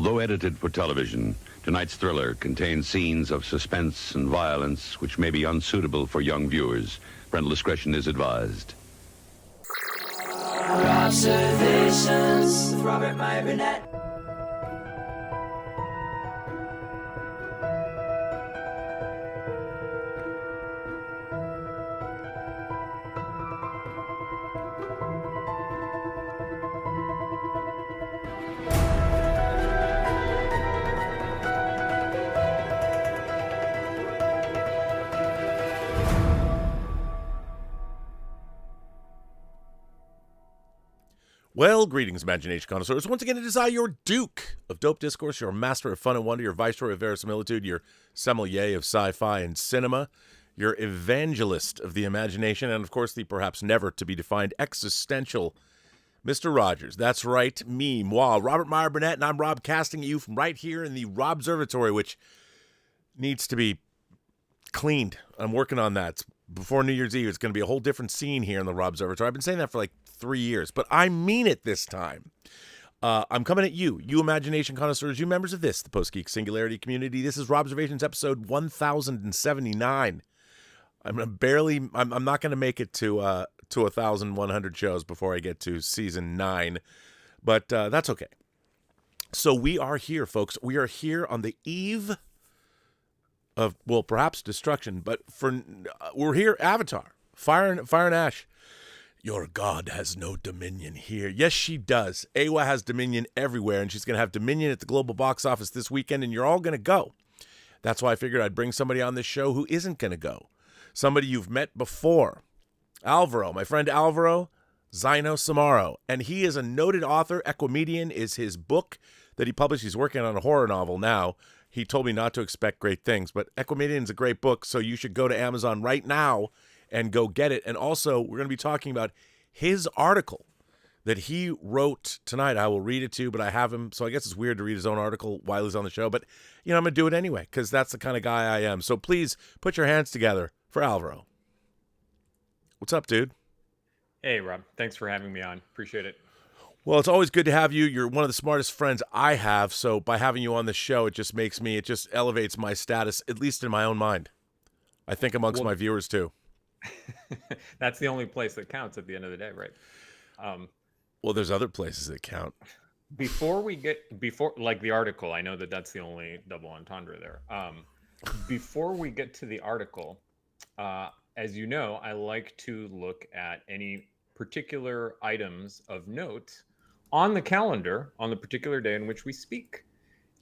Although edited for television, tonight's thriller contains scenes of suspense and violence which may be unsuitable for young viewers. Parental discretion is advised. Robservations with Robert Meyer Burnett. Well, greetings, imagination connoisseurs. Once again, it is I, your Duke of Dope Discourse, your master of fun and wonder, your viceroy of verisimilitude, your sommelier of sci-fi and cinema, your evangelist of the imagination, and, of course, the perhaps never-to-be-defined existential Mr. Rogers. That's right, moi, Robert Meyer Burnett, and I'm Rob, casting at you from right here in the Robservatory, which needs to be cleaned. I'm working on that. Before New Year's Eve, it's going to be a whole different scene here in the Robservatory. I've been saying that for like 3 years, but I mean it this time. I'm coming at you imagination connoisseurs, you members of this, the Post-Geek Singularity community. This is Robservations episode 1079. I'm not going to make it to 1,100 shows before I get to season 9, but that's okay. So we are here, folks. We are here on the eve of, well, perhaps destruction, but we're here, Avatar, Fire and Ash. Your god has no dominion here. Yes, she does. Awa has dominion everywhere, and she's going to have dominion at the global box office this weekend, and you're all going to go. That's why I figured I'd bring somebody on this show who isn't going to go. Somebody you've met before. Alvaro, my friend Alvaro Zino Samaro, and he is a noted author. Equimedian is his book that he published. He's working on a horror novel now. He told me not to expect great things, but Equimedian is a great book, so you should go to Amazon right now and go get it. And also, we're going to be talking about his article that he wrote tonight. I will read it to you, but I have him, so I guess it's weird to read his own article while he's on the show, but, I'm going to do it anyway, because that's the kind of guy I am. So please put your hands together for Alvaro. What's up, dude? Hey, Rob. Thanks for having me on. Appreciate it. Well, it's always good to have you. You're one of the smartest friends I have, so by having you on the show, it just elevates my status, at least in my own mind. I think amongst my viewers, too. That's the only place that counts at the end of the day, right? Well, there's other places that count. Before like the article, I know that's the only double entendre there. Before we get to the article, as you know, I like to look at any particular items of note on the calendar on the particular day in which we speak.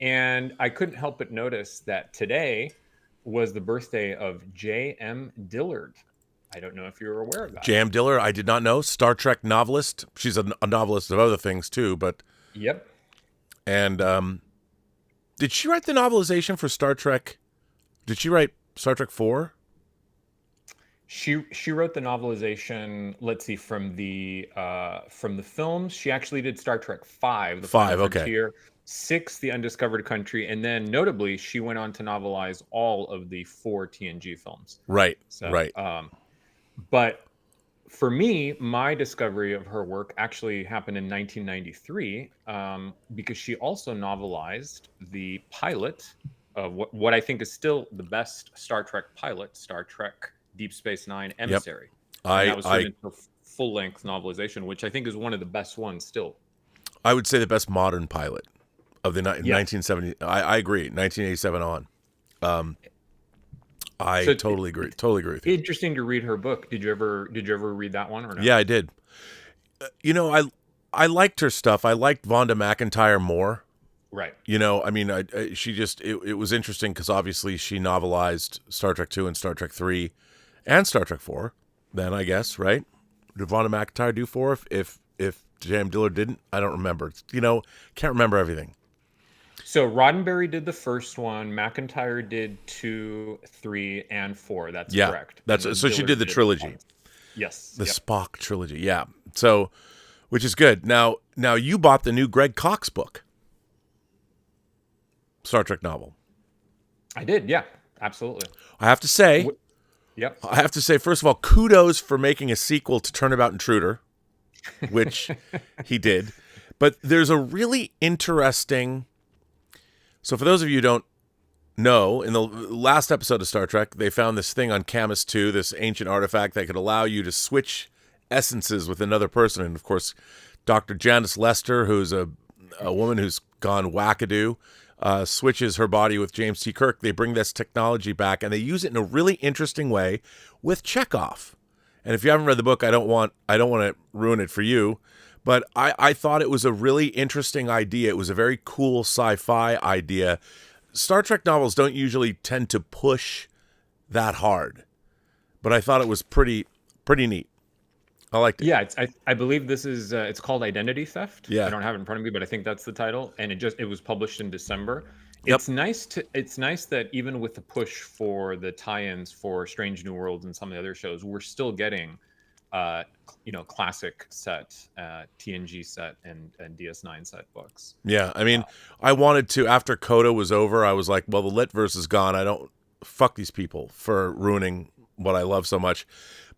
And I couldn't help but notice that today was the birthday of J.M. Dillard. I don't know if you're aware of that. J.M. Dillard, I did not know. Star Trek novelist. She's a novelist of other things, too, but... Yep. And did she write the novelization for Star Trek? Did she write Star Trek 4? She wrote the novelization, let's see, from the films. She actually did Star Trek 5, The Final Frontier, 6, The Undiscovered Country, and then notably she went on to novelize all of the 4 TNG films. Right. So, right. But for me, my discovery of her work actually happened in 1993 because she also novelized the pilot of what I think is still the best Star Trek pilot, Star Trek Deep Space Nine Emissary. Yep. That was turned into a full-length novelization, which I think is one of the best ones still. I would say the best modern pilot of the 1970s. I agree, 1987 on. Totally agree with you. Interesting to read her book. Did you ever read that one or no? Yeah, I did. I liked her stuff. I liked Vonda McIntyre more. Right. It was interesting because obviously she novelized Star Trek 2 and Star Trek 3 and Star Trek 4. Then I guess, right? Did Vonda McIntyre do 4 if J.M. Dillard didn't? I don't remember. Can't remember everything. So Roddenberry did the first one. McIntyre did 2, 3, and 4. That's correct. So she did the trilogy. Yes. The Spock trilogy. Yeah. So, which is good. Now you bought the new Greg Cox book. Star Trek novel. I did. Yeah, absolutely. I have to say, Yep. I have to say, first of all, kudos for making a sequel to Turnabout Intruder, which he did. But there's a really interesting So for those of you who don't know, in the last episode of Star Trek, they found this thing on Camus 2, this ancient artifact that could allow you to switch essences with another person. And of course, Dr. Janice Lester, who's a woman who's gone wackadoo, switches her body with James T. Kirk. They bring this technology back, and they use it in a really interesting way with Chekhov. And if you haven't read the book, I don't want to ruin it for you, but I thought it was a really interesting idea. It was a very cool sci-fi idea. Star Trek novels don't usually tend to push that hard, but I thought it was pretty neat. I liked it. Yeah, I believe this is it's called Identity Theft. Yeah. I don't have it in front of me, but I think that's the title, and it was published in December. Yep. It's nice that even with the push for the tie-ins for Strange New Worlds and some of the other shows, we're still getting classic set, TNG set and DS9 set books. Yeah, I mean, I wanted to, after Coda was over, I was like, well, the Litverse is gone. Fuck these people for ruining what I love so much.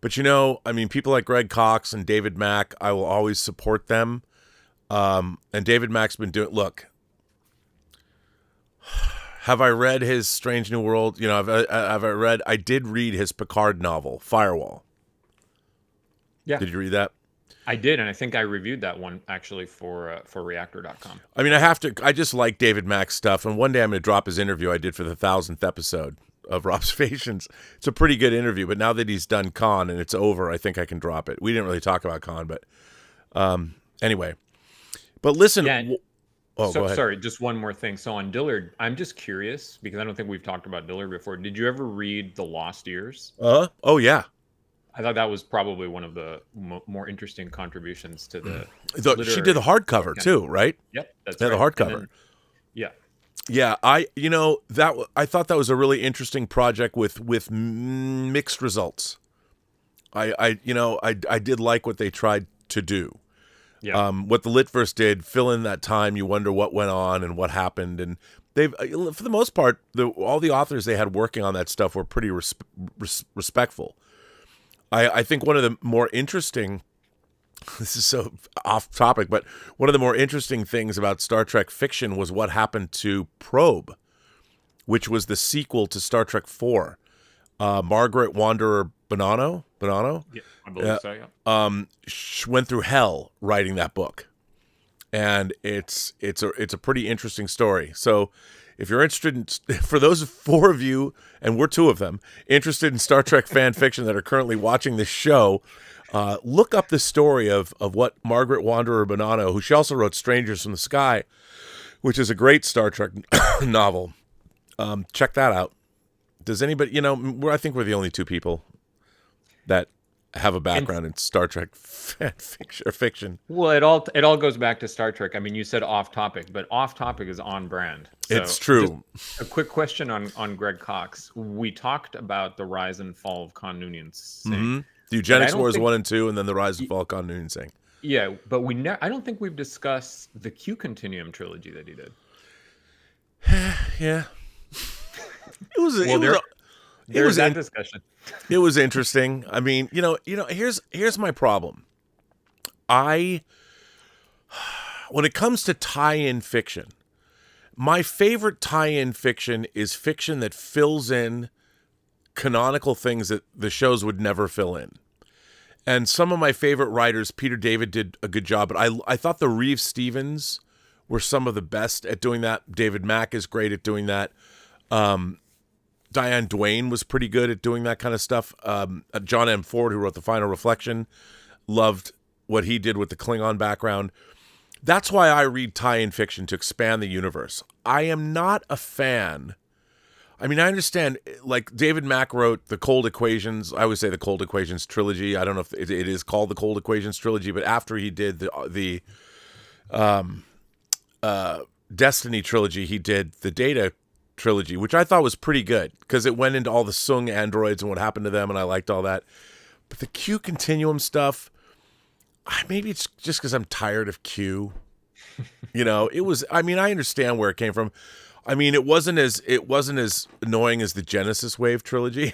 But I mean, people like Greg Cox and David Mack, I will always support them. And David Mack's been doing, look, have I read his Strange New World? I did read his Picard novel, Firewall. Yeah. Did you read that? I did, and I think I reviewed that one actually for reactor.com. I mean, I just like David Mack's stuff, and one day I'm going to drop his interview I did for the 1,000th episode of Robservations. It's a pretty good interview, but now that he's done Khan and it's over, I think I can drop it. We didn't really talk about Khan, but anyway. But listen. Yeah, go ahead. Sorry, just one more thing. So on Dillard, I'm just curious, because I don't think we've talked about Dillard before. Did you ever read The Lost Years? Oh, yeah. I thought that was probably one of the more interesting contributions to the She did the hardcover too, right? Yep, that's right. The hardcover. Yeah. I thought that was a really interesting project with mixed results. I did like what they tried to do. Yeah. What the Litverse did, fill in that time. You wonder what went on and what happened, and they've, for the most part, all the authors they had working on that stuff were pretty respectful. I think one of the more interesting, this is so off topic, but one of the more interesting things about Star Trek fiction was what happened to Probe, which was the sequel to Star Trek IV. Margaret Wanderer Bonanno? Yeah, I believe so, yeah. Went through hell writing that book. And it's a pretty interesting story. So if you're interested for those 4 of you, and we're 2 of them, interested in Star Trek fan fiction that are currently watching this show, look up the story of what Margaret Wanderer Bonanno, who she also wrote Strangers from the Sky, which is a great Star Trek novel. Check that out. Does anybody, I think we're the only 2 people that have a background in Star Trek fan fiction. Well, it all goes back to Star Trek. I mean, you said off topic, but off topic is on brand. So it's true. A quick question on Greg Cox. We talked about the rise and fall of Khan Noonien Singh. Mm-hmm. The Eugenics Wars 1 and 2, and then the rise and fall of Khan Noonien Singh. Yeah, but I don't think we've discussed the Q Continuum trilogy that he did. Yeah. There was that discussion. It was interesting. I mean, here's my problem. When it comes to tie-in fiction, my favorite tie-in fiction is fiction that fills in canonical things that the shows would never fill in. And some of my favorite writers, Peter David did a good job, but I thought the Reeve Stevens were some of the best at doing that. David Mack is great at doing that. Diane Duane was pretty good at doing that kind of stuff. John M. Ford, who wrote The Final Reflection, loved what he did with the Klingon background. That's why I read tie-in fiction, to expand the universe. I am not a fan. I mean, I understand, like David Mack wrote the Cold Equations. I would say the Cold Equations trilogy. I don't know if it is called the Cold Equations trilogy, but after he did the Destiny trilogy, he did the Data trilogy, which I thought was pretty good because it went into all the Sung androids and what happened to them, and I liked all that. But the Q Continuum stuff, maybe it's just because I'm tired of Q. It was. I mean, I understand where it came from. I mean, it wasn't as annoying as the Genesis Wave trilogy.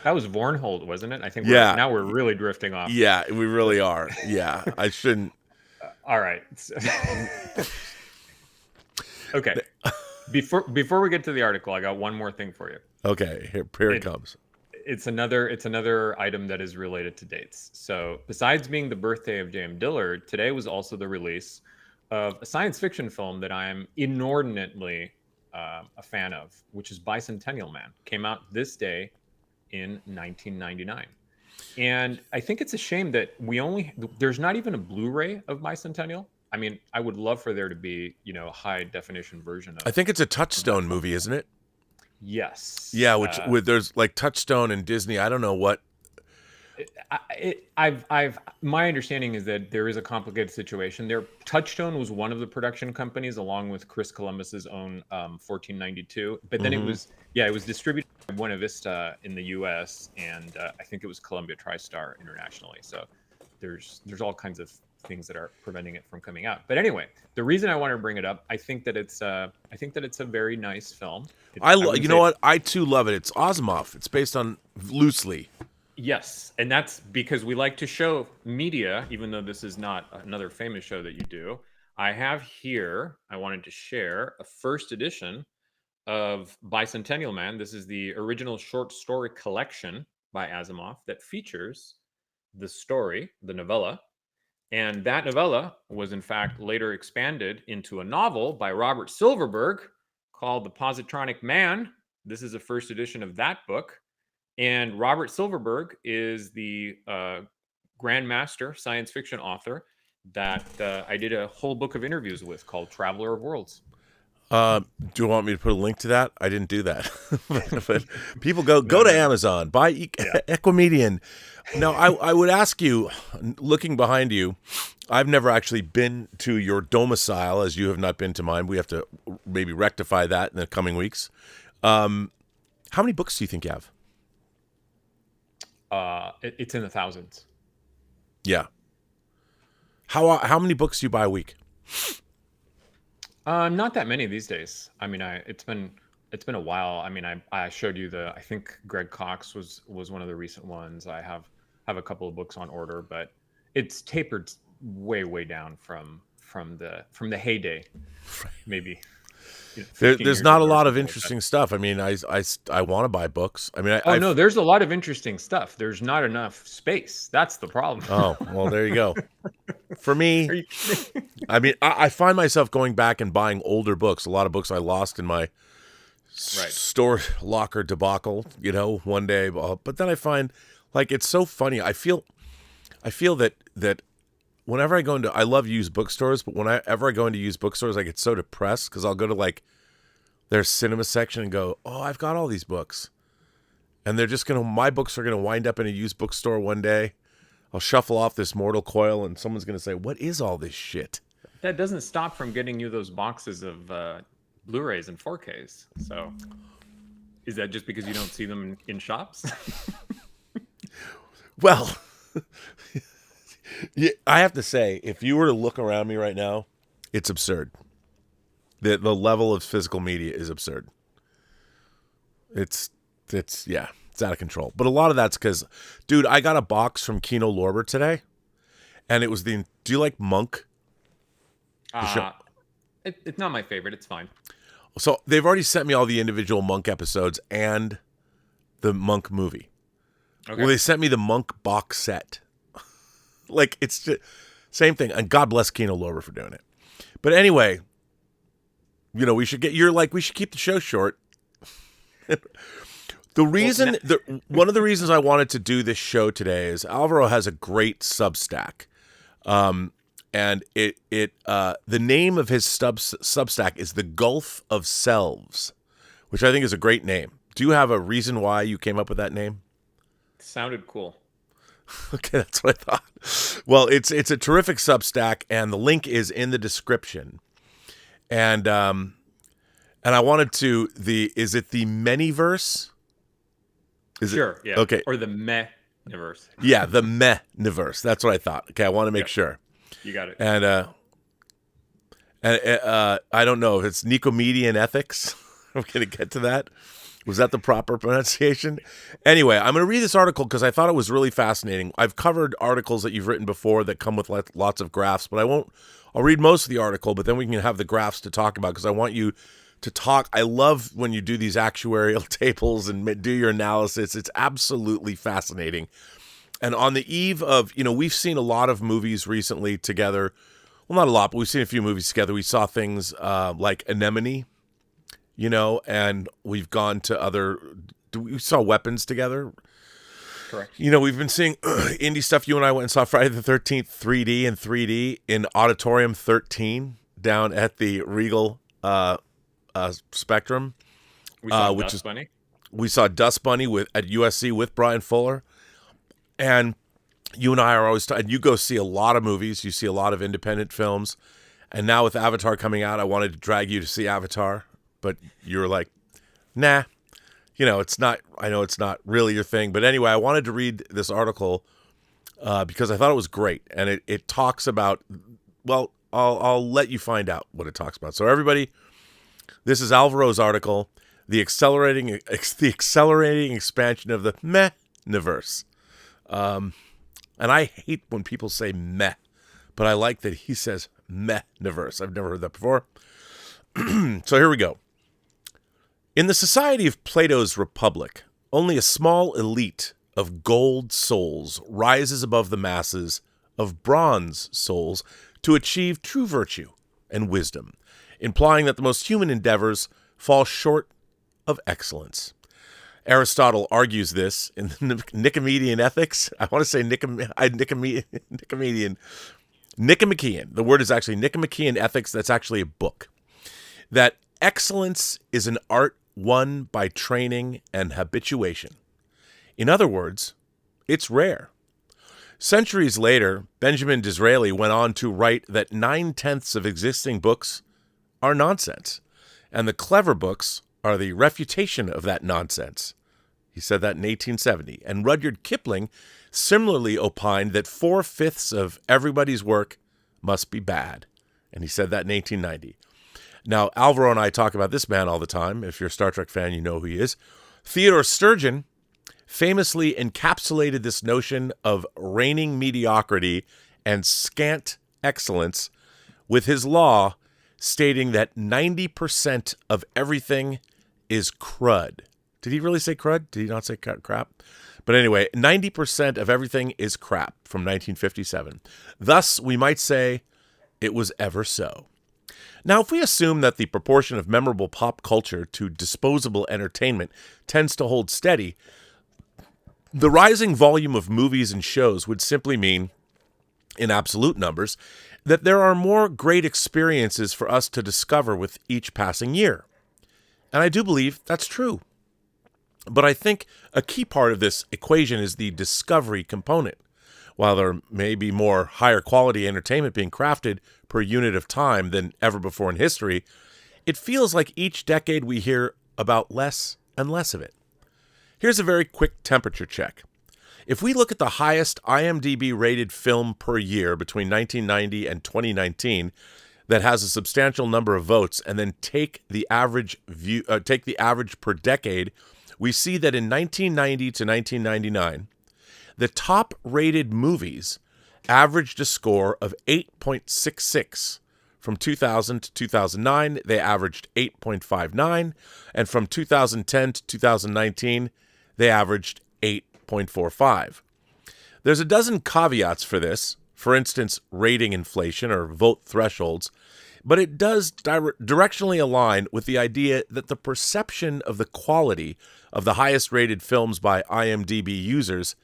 That was Vornhold, wasn't it? I think. Yeah. Now we're really drifting off. Yeah, we really are. Yeah, I shouldn't. All right. Okay. Before we get to the article, I got one more thing for you. Okay, here it comes. It's another item that is related to dates. So besides being the birthday of J.M. Dillard, today was also the release of a science fiction film that I am inordinately a fan of, which is Bicentennial Man. Came out this day in 1999. And I think it's a shame that there's not even a Blu-ray of Bicentennial. I mean, I would love for there to be, a high definition version of. I think it's a Touchstone movie, isn't it? Yes. Yeah, with there's like Touchstone and Disney. I don't know what. My understanding is that there is a complicated situation there. Touchstone was one of the production companies, along with Chris Columbus's own 1492. But then it was distributed by Buena Vista in the U.S. and I think it was Columbia TriStar internationally. So there's all kinds of things that are preventing it from coming out. But anyway, the reason I want to bring it up, I think that it's a very nice film. You know what? I too love it. It's Asimov. It's based on loosely. Yes, and that's because we like to show media, even though this is not another famous show that you do. I have here, I wanted to share a first edition of Bicentennial Man. This is the original short story collection by Asimov that features the story, the novella. And that novella was, in fact, later expanded into a novel by Robert Silverberg called The Positronic Man. This is a first edition of that book. And Robert Silverberg is the Grandmaster science fiction author that I did a whole book of interviews with called Traveler of Worlds. Do you want me to put a link to that? I didn't do that. But people go to Amazon, buy Equimedian. Now, I would ask you, looking behind you, I've never actually been to your domicile, as you have not been to mine. We have to maybe rectify that in the coming weeks. How many books do you think you have? It's in the thousands. Yeah. How many books do you buy a week? Not that many these days. I mean, it's been a while. I mean, I showed you I think Greg Cox was one of the recent ones. I have a couple of books on order, but it's tapered way down from the heyday, maybe. There's not a lot of interesting stuff. I mean, I want to buy books. I mean, no, there's a lot of interesting stuff. There's not enough space. That's the problem. Oh, well, there you go. For me, I mean, I find myself going back and buying older books. A lot of books I lost in my store locker debacle, one day. But then I find, like, it's so funny. I feel that whenever I go into, I love used bookstores, but whenever I go into used bookstores, I get so depressed because I'll go to like their cinema section and go, oh, I've got all these books. And my books are going to wind up in a used bookstore one day. I'll shuffle off this mortal coil and someone's going to say, what is all this shit? That doesn't stop from getting you those boxes of Blu-rays and 4Ks. So is that just because you don't see them in shops? Well, yeah, I have to say, if you were to look around me right now, it's absurd. The level of physical media is absurd. It's out of control. But a lot of that's because, dude, I got a box from Kino Lorber today, and it was do you like Monk? It's not my favorite. It's fine. So they've already sent me all the individual Monk episodes and the Monk movie. Okay. Well, they sent me the Monk box set. Like, it's just same thing. And God bless Kino Lorber for doing it. But anyway, we should keep the show short. One of the reasons I wanted to do this show today is Alvaro has a great Substack. And the name of his Substack is The Gulf of Selves, which I think is a great name. Do you have a reason why you came up with that name? Sounded cool. Okay, that's what I thought. Well, it's a terrific Substack, and the link is in the description. And I wanted to is it the Mechniverse? Sure, yeah. Okay. Or the Mechniverse. Yeah, the Mechniverse. That's what I thought. Okay, I want to make sure. You got it. And I don't know if it's Nicomedian ethics. I'm going to get to that. Was that the proper pronunciation? Anyway, I'm going to read this article because I thought it was really fascinating. I've covered articles that you've written before that come with lots of graphs, but I'll read most of the article, but then we can have the graphs to talk about because I want you to talk. I love when you do these actuarial tables and do your analysis. It's absolutely fascinating. And on the eve of, we've seen a lot of movies recently together. Well, not a lot, but we've seen a few movies together. We saw things like Anemone, and we've gone to we saw Weapons together. Correct. We've been seeing indie stuff. You and I went and saw Friday the 13th 3D and 3D in Auditorium 13 down at the Regal Spectrum. We saw Dust Bunny. We saw Dust Bunny at USC with Brian Fuller. And you and I are always and you go see a lot of movies. You see a lot of independent films. And now with Avatar coming out, I wanted to drag you to see Avatar. But you're like, nah. It's not. I know it's not really your thing. But anyway, I wanted to read this article because I thought it was great. And it talks about, well, I'll let you find out what it talks about. So everybody, this is Alvaro's article, the accelerating expansion of the Mechniverse. And I hate when people say meh, but I like that he says Mechniverse. I've never heard that before. So here we go. In the society of Plato's Republic, only a small elite of gold souls rises above the masses of bronze souls to achieve true virtue and wisdom, implying that the most human endeavors fall short of excellence. Aristotle argues this in the Nicomachean Ethics. I want to say Nicomachean. The word is actually Nicomachean Ethics. That's actually a book. That excellence is an art won by training and habituation. In other words, it's rare. Centuries later, Benjamin Disraeli went on to write that 9/10 of existing books are nonsense, and the clever books are the refutation of that nonsense. He said that in 1870. And Rudyard Kipling similarly opined that 4/5 of everybody's work must be bad. And he said that in 1890. Now, Alvaro and I talk about this man all the time. If you're a Star Trek fan, you know who he is. Theodore Sturgeon famously encapsulated this notion of reigning mediocrity and scant excellence with his law stating that 90% of everything is crud. Did he really say crud? Did he not say crap? But anyway, 90% of everything is crap from 1957. Thus, we might say it was ever so. Now, if we assume that the proportion of memorable pop culture to disposable entertainment tends to hold steady, the rising volume of movies and shows would simply mean, in absolute numbers, that there are more great experiences for us to discover with each passing year. And I do believe that's true. But I think a key part of this equation is the discovery component. While there may be more higher quality entertainment being crafted per unit of time than ever before in history, it feels like each decade we hear about less and less of it. Here's a very quick temperature check. If we look at the highest IMDb rated film per year between 1990 and 2019 that has a substantial number of votes, and then take the average per decade, we see that in 1990 to 1999, the top-rated movies averaged a score of 8.66. From 2000 to 2009, they averaged 8.59. And from 2010 to 2019, they averaged 8.45. There's a dozen caveats for this. For instance, rating inflation or vote thresholds. But it does directionally align with the idea that the perception of the quality of the highest-rated films by IMDb users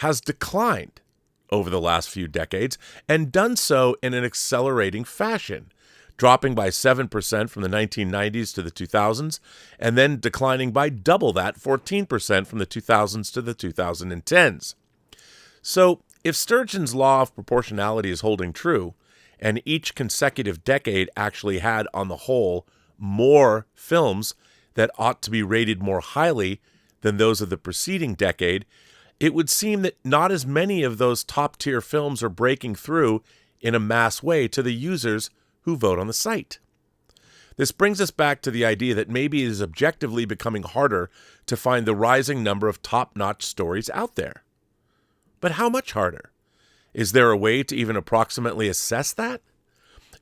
has declined over the last few decades, and done so in an accelerating fashion, dropping by 7% from the 1990s to the 2000s, and then declining by double that, 14% from the 2000s to the 2010s. So, if Sturgeon's law of proportionality is holding true, and each consecutive decade actually had, on the whole, more films that ought to be rated more highly than those of the preceding decade, it would seem that not as many of those top-tier films are breaking through in a mass way to the users who vote on the site. This brings us back to the idea that maybe it is objectively becoming harder to find the rising number of top-notch stories out there. But how much harder? Is there a way to even approximately assess that?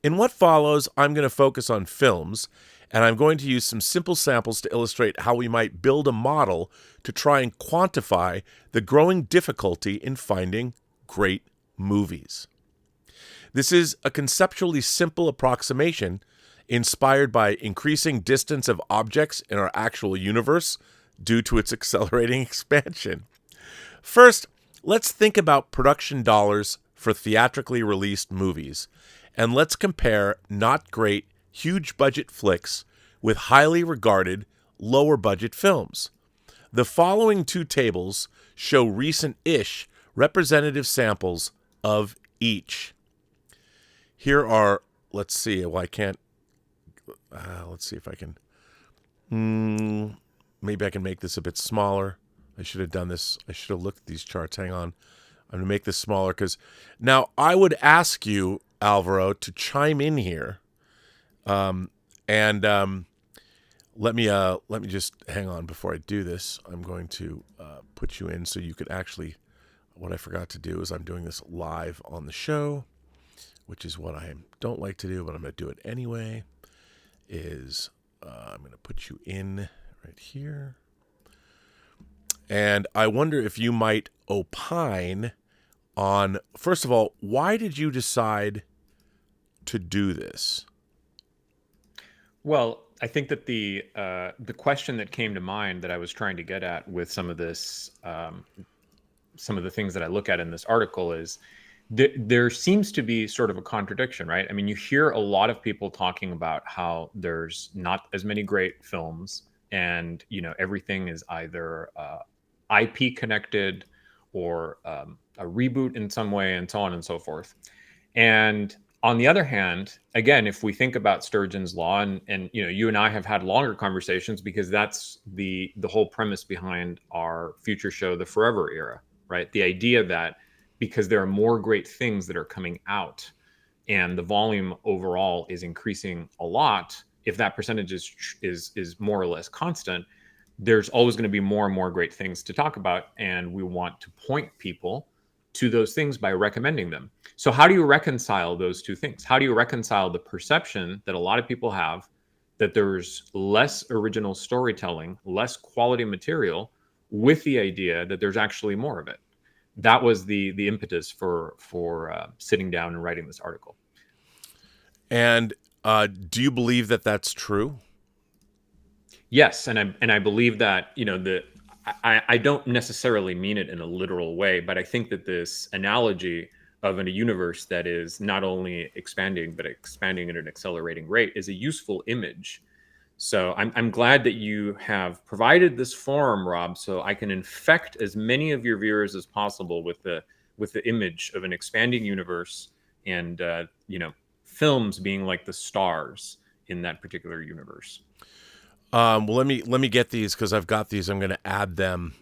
In what follows, I'm going to focus on films, and I'm going to use some simple samples to illustrate how we might build a model to try and quantify the growing difficulty in finding great movies. This is a conceptually simple approximation inspired by increasing distance of objects in our actual universe due to its accelerating expansion. First, let's think about production dollars for theatrically released movies, and let's compare not great, huge budget flicks with highly regarded, lower budget films. The following two tables show recent-ish representative samples of each. Here are, let's see, well, I can't, let's see if I can, maybe I can make this a bit smaller. I should have done this. I should have looked at these charts. Hang on. I'm going to make this smaller because now I would ask you, Alvaro, to chime in here. Let me just hang on before I do this. I'm going to put you in so you could actually, what I forgot to do is I'm doing this live on the show, which is what I don't like to do, but I'm going to do it anyway, is I'm going to put you in right here. And I wonder if you might opine on, first of all, why did you decide to do this? Well, I think that the question that came to mind that I was trying to get at with some of this, some of the things that I look at in this article is there seems to be sort of a contradiction, right? I mean, you hear a lot of people talking about how there's not as many great films, and everything is either IP connected or a reboot in some way, and so on and so forth. And on the other hand, again, if we think about Sturgeon's law, and you and I have had longer conversations because that's the whole premise behind our future show, The Forever Era, right? The idea that because there are more great things that are coming out and the volume overall is increasing a lot, if that percentage is more or less constant, there's always going to be more and more great things to talk about, and we want to point people to those things by recommending them. So how do you reconcile those two things? How do you reconcile the perception that a lot of people have that there's less original storytelling, less quality material, with the idea that there's actually more of it? That was the impetus for sitting down and writing this article. And do you believe that that's true? Yes, and I believe that I don't necessarily mean it in a literal way, but I think that this analogy of a universe that is not only expanding but expanding at an accelerating rate is a useful image. So I'm glad that you have provided this forum, Rob, so I can infect as many of your viewers as possible with the image of an expanding universe and films being like the stars in that particular universe. Well, let me get these because I've got these. I'm going to add them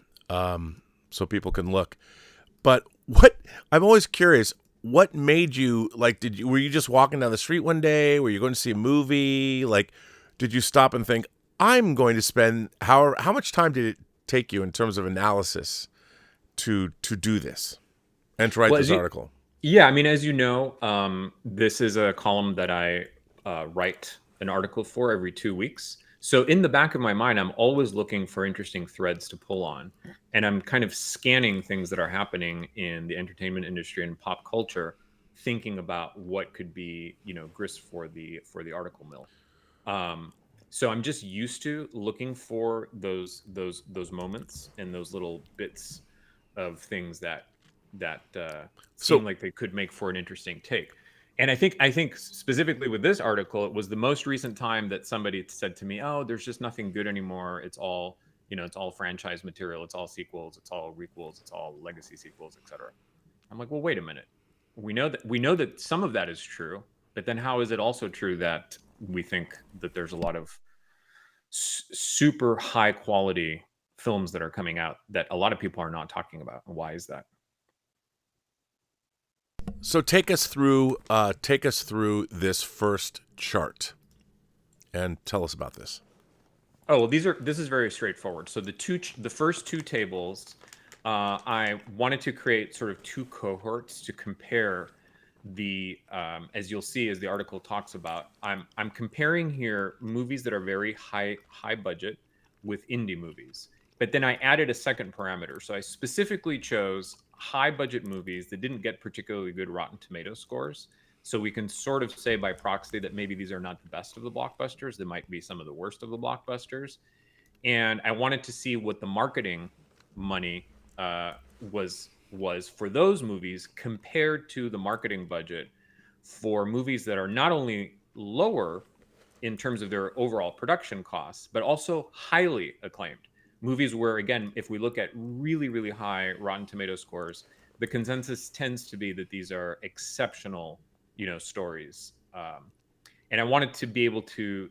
so people can look. But I'm always curious. What made you were you just walking down the street one day? Were you going to see a movie? Did you stop and think, I'm going to spend how much time did it take you in terms of analysis to do this and to write this article? Yeah, I mean, as you know, this is a column that I write an article for every 2 weeks. So in the back of my mind, I'm always looking for interesting threads to pull on. And I'm kind of scanning things that are happening in the entertainment industry and pop culture, thinking about what could be, grist for the article mill. So I'm just used to looking for those moments and those little bits of things that seem like they could make for an interesting take. And I think specifically with this article, it was the most recent time that somebody said to me, "Oh, there's just nothing good anymore. It's all, it's all franchise material. It's all sequels. It's all requels. It's all legacy sequels, etc." I'm like, well, wait a minute. We know that some of that is true, but then how is it also true that we think that there's a lot of super high quality films that are coming out that a lot of people are not talking about? And why is that? So take us through this first chart, and tell us about this. Oh, well, this is very straightforward. So the first two tables, I wanted to create sort of two cohorts to compare the as you'll see as the article talks about. I'm comparing here movies that are very high budget with indie movies. But then I added a second parameter. So I specifically chose high budget movies that didn't get particularly good Rotten Tomato scores. So we can sort of say by proxy that maybe these are not the best of the blockbusters. They might be some of the worst of the blockbusters. And I wanted to see what the marketing money was for those movies compared to the marketing budget for movies that are not only lower in terms of their overall production costs, but also highly acclaimed. Movies where, again, if we look at really, really high Rotten Tomato scores, the consensus tends to be that these are exceptional, stories. And I wanted to be able to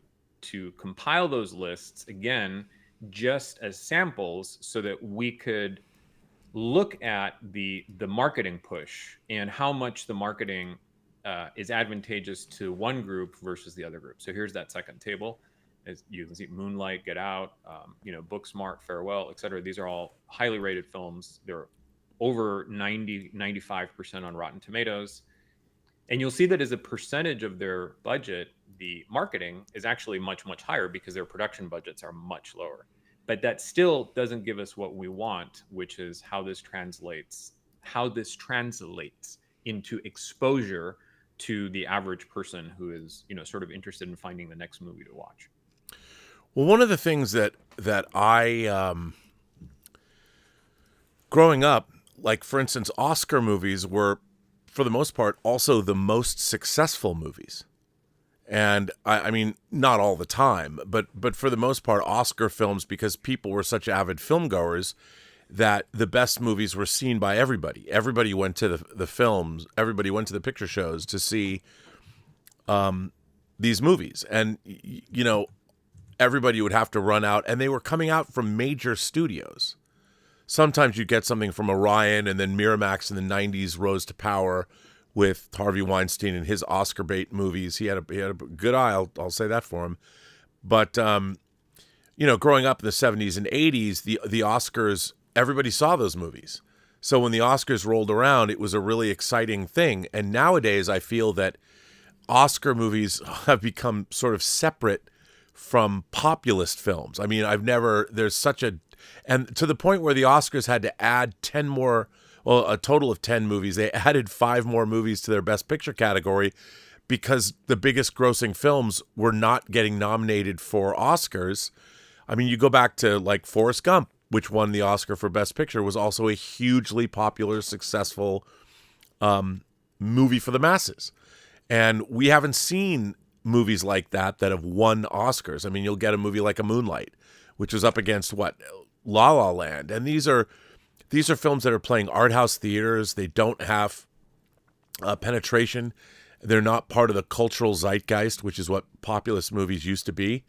compile those lists again, just as samples, so that we could look at the marketing push and how much the marketing is advantageous to one group versus the other group. So here's that second table. As you can see, Moonlight, Get Out, Booksmart, Farewell, etc. These are all highly rated films. They're over 95% on Rotten Tomatoes. And you'll see that as a percentage of their budget, the marketing is actually much, much higher because their production budgets are much lower. But that still doesn't give us what we want, which is how this translates into exposure to the average person who is, sort of interested in finding the next movie to watch. Well, one of the things that I, growing up, like for instance, Oscar movies were, for the most part, also the most successful movies. And I mean, not all the time, but for the most part, Oscar films, because people were such avid film goers, that the best movies were seen by everybody. Everybody went to the films. Everybody went to the picture shows to see these movies. And, everybody would have to run out, and they were coming out from major studios. Sometimes you'd get something from Orion, and then Miramax in the 90s rose to power with Harvey Weinstein and his Oscar bait movies. He had a good eye, I'll say that for him. But, growing up in the 70s and 80s, the Oscars, everybody saw those movies. So when the Oscars rolled around, it was a really exciting thing. And nowadays, I feel that Oscar movies have become sort of separate from populist films. I mean, and to the point where the Oscars had to add 10 more, well, a total of 10 movies. They added 5 more movies to their Best Picture category because the biggest grossing films were not getting nominated for Oscars. I mean, you go back to like Forrest Gump, which won the Oscar for Best Picture, was also a hugely popular, successful movie for the masses. And we haven't seen movies like that have won Oscars. I mean, you'll get a movie like Moonlight, which was up against La La Land. And these are films that are playing art house theaters. They don't have penetration. They're not part of the cultural zeitgeist, which is what populist movies used to be.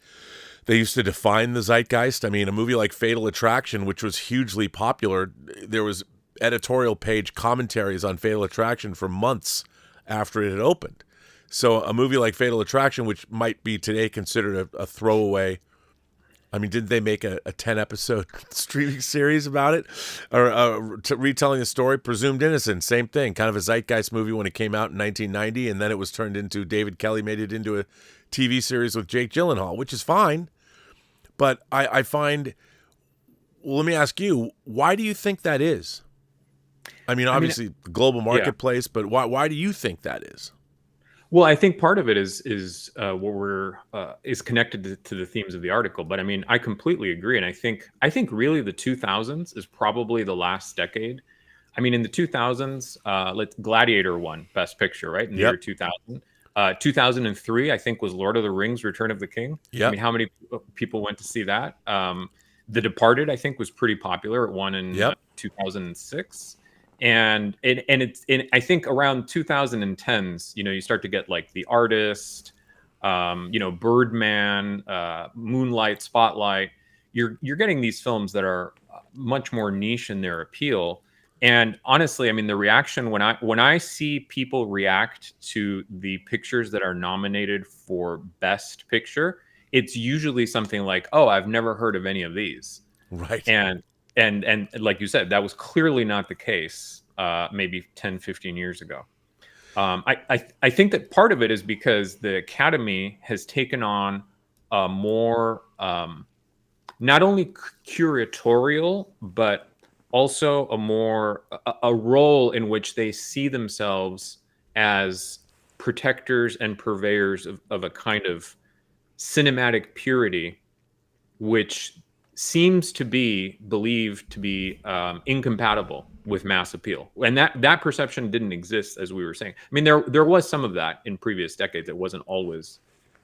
They used to define the zeitgeist. I mean, a movie like Fatal Attraction, which was hugely popular, there was editorial page commentaries on Fatal Attraction for months after it had opened. So a movie like Fatal Attraction, which might be today considered a throwaway. I mean, didn't they make a 10-episode streaming series about it? Or retelling the story? Presumed Innocent, same thing. Kind of a zeitgeist movie when it came out in 1990, and then it was turned into, David Kelly made it into a TV series with Jake Gyllenhaal, which is fine. But I find, well, let me ask you, why do you think that is? I mean, obviously, the global marketplace, but why do you think that is? Well, I think part of it is what we're is connected to the themes of the article. But I mean, I completely agree, and I think really the 2000s is probably the last decade. I mean, in the 2000s, Gladiator won Best Picture, right? In the year 2000. 2003, I think, was Lord of the Rings: Return of the King. Yep. I mean, how many people went to see that? The Departed, I think, was pretty popular. It won in 2006. And I think around 2010s, you start to get like The Artist, Birdman, Moonlight, Spotlight. You're getting these films that are much more niche in their appeal. And honestly, I mean, the reaction when I see people react to the pictures that are nominated for Best Picture, it's usually something like, oh, I've never heard of any of these. Right. And like you said, that was clearly not the case maybe 10, 15 years ago. I think that part of it is because the Academy has taken on a more not only curatorial, but also a role in which they see themselves as protectors and purveyors of a kind of cinematic purity, which seems to be believed to be incompatible with mass appeal. And that perception didn't exist, as we were saying. I mean, there was some of that in previous decades. It wasn't always,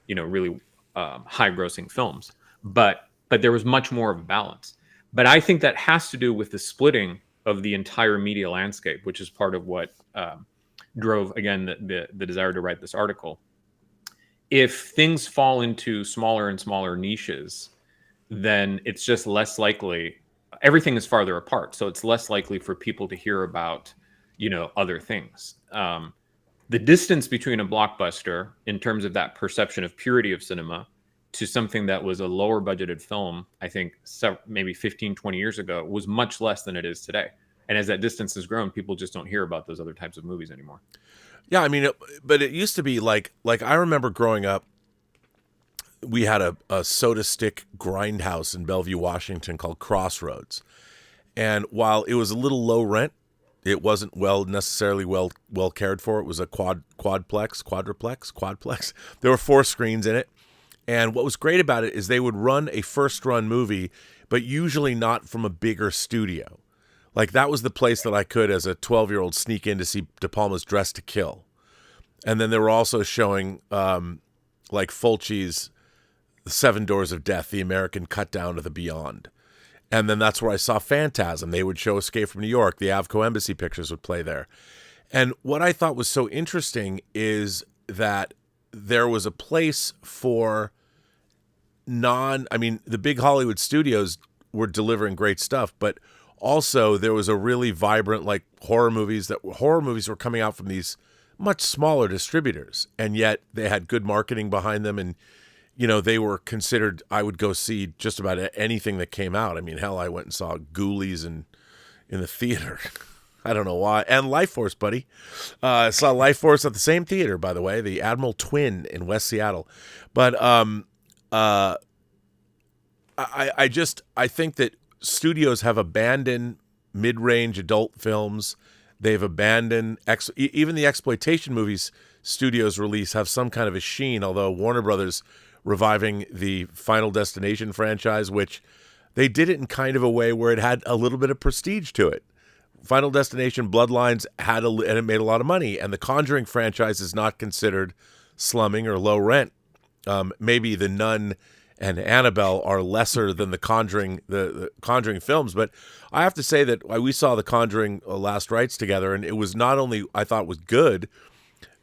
really high grossing films, but there was much more of a balance. But I think that has to do with the splitting of the entire media landscape, which is part of what drove, again, the desire to write this article. If things fall into smaller and smaller niches, then it's just less likely. Everything is farther apart, so it's less likely for people to hear about, other things. The distance between a blockbuster, in terms of that perception of purity of cinema, to something that was a lower budgeted film, I think maybe 15, 20 years ago, was much less than it is today. And as that distance has grown, people just don't hear about those other types of movies anymore. Yeah, I mean, but it used to be like I remember growing up, we had a soda stick grindhouse in Bellevue, Washington called Crossroads. And while it was a little low rent, it wasn't necessarily well cared for. It was a quadplex. There were 4 screens in it. And what was great about it is they would run a first run movie, but usually not from a bigger studio. Like that was the place that I could, as a 12-year-old, sneak in to see De Palma's Dress to Kill. And then they were also showing like Fulci's The 7 Doors of Death, the American cut down to the Beyond. And then that's where I saw Phantasm. They would show Escape from New York. The Avco Embassy pictures would play there. And what I thought was so interesting is that there was a place for the big Hollywood studios were delivering great stuff, but also there was a really vibrant, like, horror movies were coming out from these much smaller distributors, and yet they had good marketing behind them, and they were considered. I would go see just about anything that came out. I mean, hell, I went and saw Ghoulies in the theater. I don't know why. And Life Force, buddy. I saw Life Force at the same theater, by the way, the Admiral Twin in West Seattle. But I think that studios have abandoned mid-range adult films. They've abandoned even the exploitation movies studios release have some kind of a sheen, although Warner Brothers reviving the Final Destination franchise, which they did it in kind of a way where it had a little bit of prestige to it. Final Destination Bloodlines and it made a lot of money, and the Conjuring franchise is not considered slumming or low rent. Maybe The Nun and Annabelle are lesser than the Conjuring films, but I have to say that we saw the Conjuring Last Rites together, and it was not only I thought was good,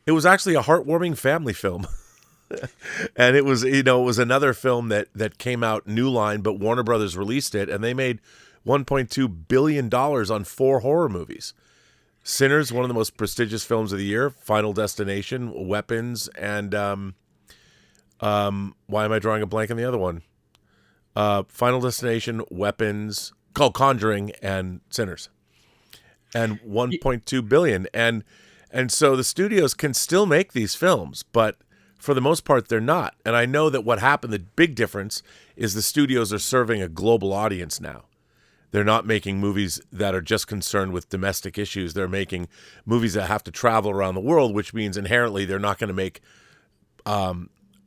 it was actually a heartwarming family film. And it was another film that came out New Line, but Warner Brothers released it, and they made $1.2 billion on 4 horror movies. Sinners, one of the most prestigious films of the year, Final Destination, Weapons, and why am I drawing a blank on the other one? Final Destination, Weapons, Conjuring, and Sinners. And $1.2 billion. And so the studios can still make these films, but for the most part, they're not. And I know that what happened, the big difference, is the studios are serving a global audience now. They're not making movies that are just concerned with domestic issues. They're making movies that have to travel around the world, which means inherently they're not going to make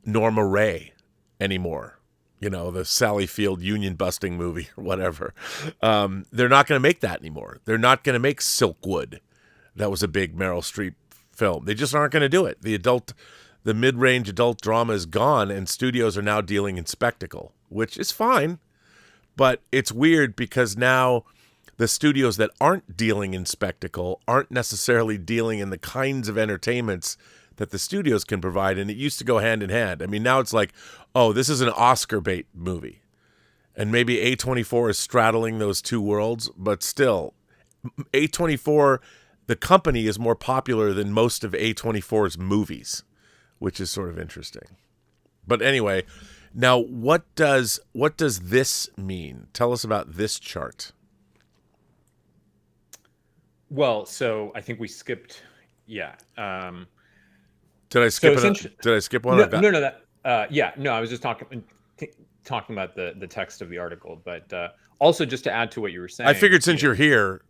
Norma Ray anymore. The Sally Field union-busting movie or whatever. They're not going to make that anymore. They're not going to make Silkwood. That was a big Meryl Streep film. They just aren't going to do it. The mid-range adult drama is gone, and studios are now dealing in spectacle, which is fine. But it's weird because now the studios that aren't dealing in spectacle aren't necessarily dealing in the kinds of entertainments that the studios can provide, and it used to go hand in hand. I mean, now it's like, oh, this is an Oscar bait movie. And maybe A24 is straddling those two worlds, but still, A24, the company, is more popular than most of A24's movies, which is sort of interesting. But anyway, Now, what does this mean? Tell us about this chart. Well, so I think we skipped. Yeah. Did I skip it? Did I skip one? No. I was just talking about the text of the article, but also just to add to what you were saying. I figured since you're here,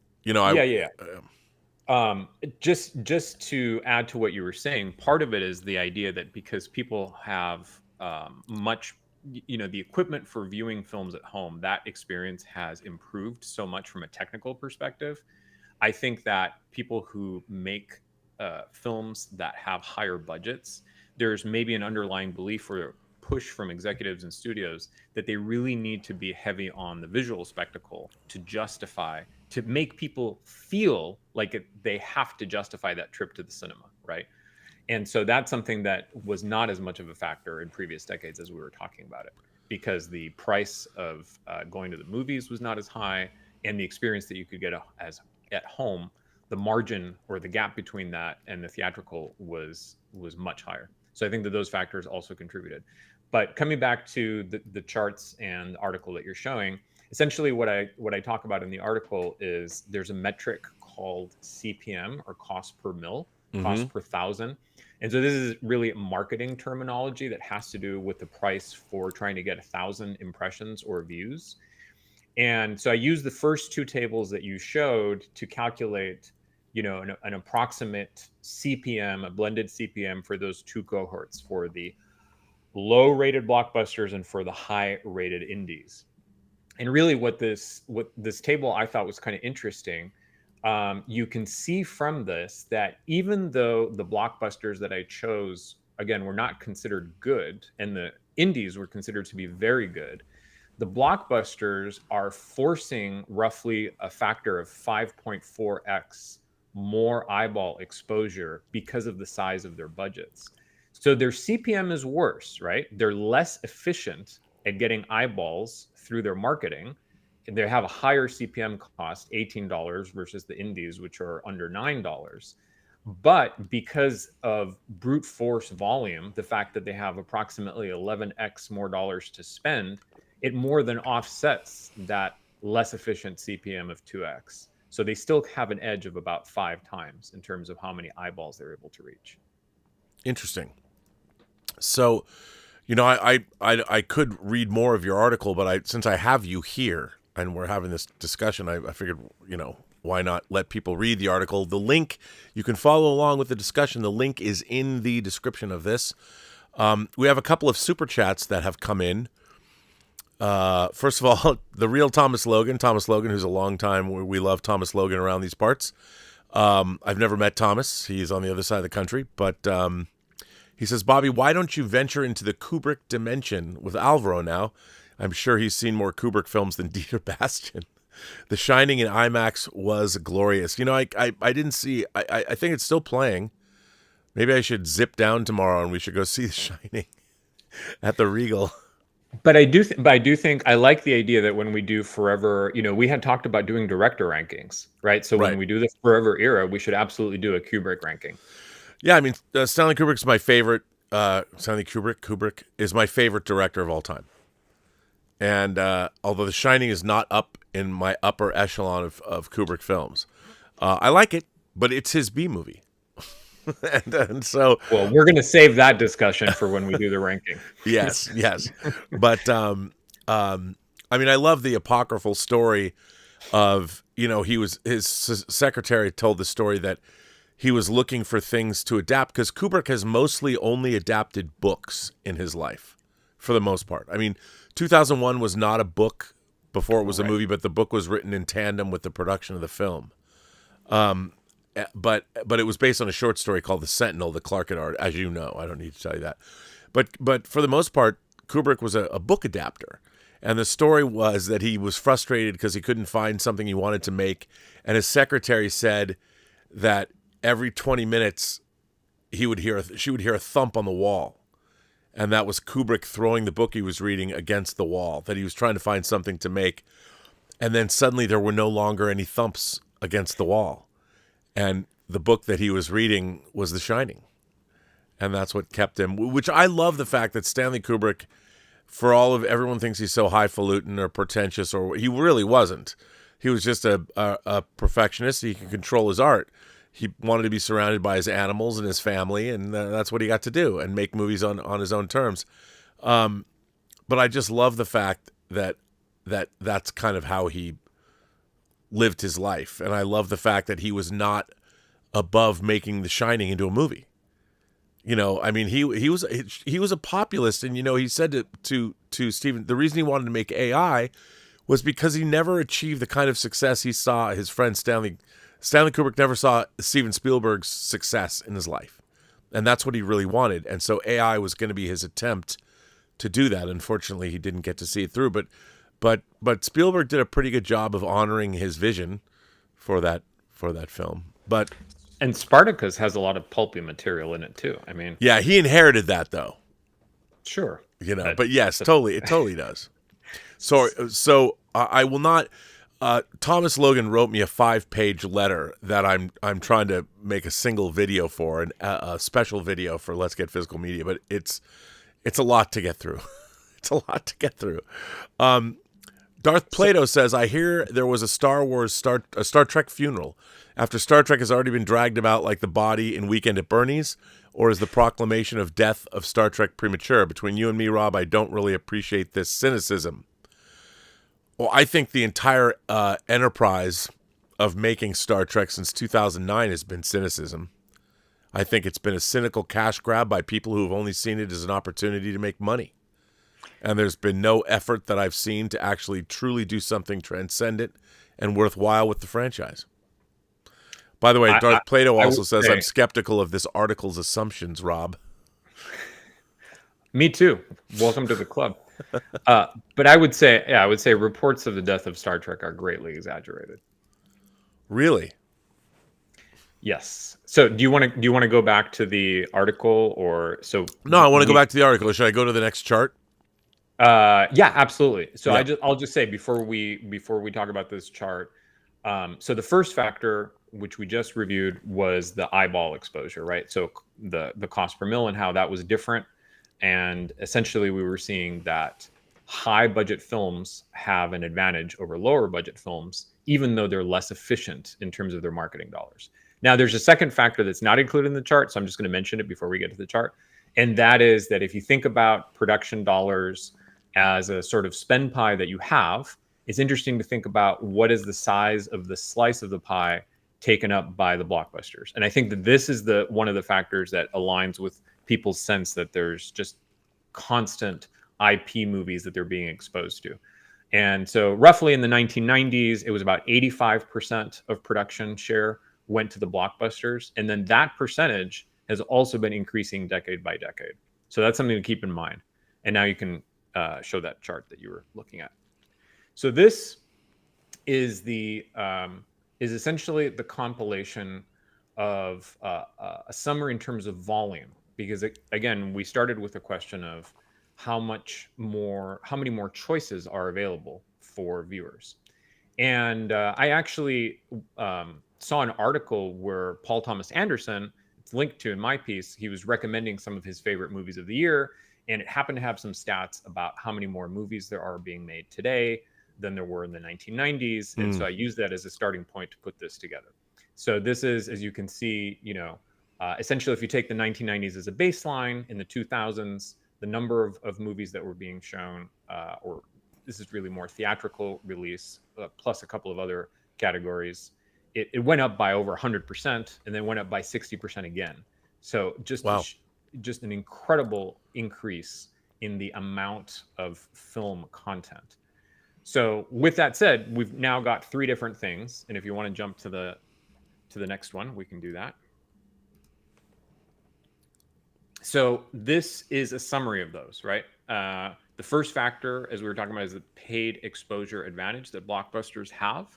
Just to add to what you were saying, part of it is the idea that because people have the equipment for viewing films at home, that experience has improved so much from a technical perspective. I think that people who make films that have higher budgets, there's maybe an underlying belief or push from executives and studios that they really need to be heavy on the visual spectacle to make people feel like they have to justify that trip to the cinema, right? And so that's something that was not as much of a factor in previous decades as we were talking about it, because the price of going to the movies was not as high, and the experience that you could get as at home, the margin or the gap between that and the theatrical was much higher. So I think that those factors also contributed. But coming back to the charts and article that you're showing, essentially what I talk about in the article is there's a metric called CPM, or cost per mil, cost per thousand. And so this is really marketing terminology that has to do with the price for trying to get 1,000 impressions or views. And so I use the first two tables that you showed to calculate, an approximate CPM, a blended CPM for those two cohorts, for the low-rated blockbusters and for the high-rated indies. And really what this table I thought was kind of interesting, you can see from this that even though the blockbusters that I chose, again, were not considered good, and the indies were considered to be very good, the blockbusters are forcing roughly a factor of 5.4x more eyeball exposure because of the size of their budgets. So their CPM is worse, right? They're less efficient at getting eyeballs through their marketing. They have a higher CPM cost, $18 versus the indies, which are under $9. But because of brute force volume, the fact that they have approximately 11x more dollars to spend, it more than offsets that less efficient CPM of 2x. So they still have an edge of about 5 times in terms of how many eyeballs they're able to reach. Interesting. So, I could read more of your article, but since I have you here and we're having this discussion, I figured, why not let people read the article? The link, you can follow along with the discussion. The link is in the description of this. We have a couple of super chats that have come in. First of all, the real Thomas Logan, who's a long time, we love Thomas Logan around these parts. I've never met Thomas. He's on the other side of the country, but he says, Bobby, why don't you venture into the Kubrick dimension with Alvaro now? I'm sure he's seen more Kubrick films than Dieter Bastian. The Shining in IMAX was glorious. I didn't see, I think it's still playing. Maybe I should zip down tomorrow and we should go see The Shining at the Regal. But I do think I like the idea that when we do Forever, we had talked about doing director rankings, right? So when we do the Forever era, we should absolutely do a Kubrick ranking. Yeah, I mean, Stanley Kubrick's my favorite. Kubrick is my favorite director of all time. And although The Shining is not up in my upper echelon of Kubrick films, I like it, but it's his B movie. and so, well, we're going to save that discussion for when we do the ranking. yes. But I mean, I love the apocryphal story of, his secretary told the story that he was looking for things to adapt, because Kubrick has mostly only adapted books in his life, for the most part. I mean, 2001 was not a book before it was a movie, but the book was written in tandem with the production of the film. But it was based on a short story called The Sentinel, the Clarkett art, as you know. I don't need to tell you that. But for the most part, Kubrick was a book adapter. And the story was that he was frustrated because he couldn't find something he wanted to make. And his secretary said that every 20 minutes she would hear a thump on the wall. And that was Kubrick throwing the book he was reading against the wall, that he was trying to find something to make. And then suddenly there were no longer any thumps against the wall. And the book that he was reading was The Shining. And that's what kept him, which I love the fact that Stanley Kubrick, for all of everyone thinks he's so highfalutin or pretentious, or he really wasn't. He was just a perfectionist. He can control his art. He wanted to be surrounded by his animals and his family, and that's what he got to do, and make movies on his own terms. But I just love the fact that that's kind of how he lived his life, and I love the fact that he was not above making The Shining into a movie. You know, I mean, he was a populist, and he said to Steven, the reason he wanted to make AI was because he never achieved the kind of success he saw his friend Stanley Kubrick never saw Steven Spielberg's success in his life, and that's what he really wanted. And so AI was going to be his attempt to do that. Unfortunately, he didn't get to see it through, but Spielberg did a pretty good job of honoring his vision for that film. And Spartacus has a lot of pulpy material in it too. I mean, yeah, he inherited that though. Sure, but yes, totally, it totally does. So I will not. Thomas Logan wrote me a 5-page letter that I'm trying to make a single video for, and a special video for Let's Get Physical Media, but it's a lot to get through. It's a lot to get through. Darth Plato says, I hear there was a Star Trek funeral. After Star Trek has already been dragged about like the body in Weekend at Bernie's, or is the proclamation of death of Star Trek premature? Between you and me, Rob, I don't really appreciate this cynicism. Well, I think the entire enterprise of making Star Trek since 2009 has been cynicism. I think it's been a cynical cash grab by people who have only seen it as an opportunity to make money. And there's been no effort that I've seen to actually truly do something transcendent and worthwhile with the franchise. By the way, Darth Plato also says, I'm skeptical of this article's assumptions, Rob. Me too. Welcome to the club. But I would say reports of the death of Star Trek are greatly exaggerated. Really? Yes. So do you want to go back to the article, or so? No, I want to go back to the article. Should I go to the next chart? Yeah, absolutely. So Yeah. I'll just say before we talk about this chart. So the first factor, which we just reviewed, was the eyeball exposure, right? So the cost per mil and how that was different. And essentially we were seeing that high budget films have an advantage over lower budget films, even though they're less efficient in terms of their marketing dollars. Now, there's a second factor that's not included in the chart, so I'm just going to mention it before we get to the chart. And that is that if you think about production dollars as a sort of spend pie that you have, it's interesting to think about what is the size of the slice of the pie taken up by the blockbusters. And I think that this is one of the factors that aligns with people's sense that there's just constant IP movies that they're being exposed to. And so roughly in the 1990s, it was about 85% of production share went to the blockbusters. And then that percentage has also been increasing decade by decade. So that's something to keep in mind. And now you can show that chart that you were looking at. So this is essentially the compilation of a summary in terms of volume. Because again, we started with a question of how many more choices are available for viewers. And I actually saw an article where Paul Thomas Anderson, it's linked to in my piece, he was recommending some of his favorite movies of the year, and it happened to have some stats about how many more movies there are being made today than there were in the 1990s. And so I used that as a starting point to put this together. So this is, as you can see, essentially, if you take the 1990s as a baseline, in the 2000s, the number of movies that were being shown, or this is really more theatrical release, plus a couple of other categories, it went up by over 100%, and then went up by 60% again. So just an incredible increase in the amount of film content. So with that said, we've now got 3 different things, and if you want to jump to the next one, we can do that. So this is a summary of those, right? The first factor, as we were talking about, is the paid exposure advantage that blockbusters have.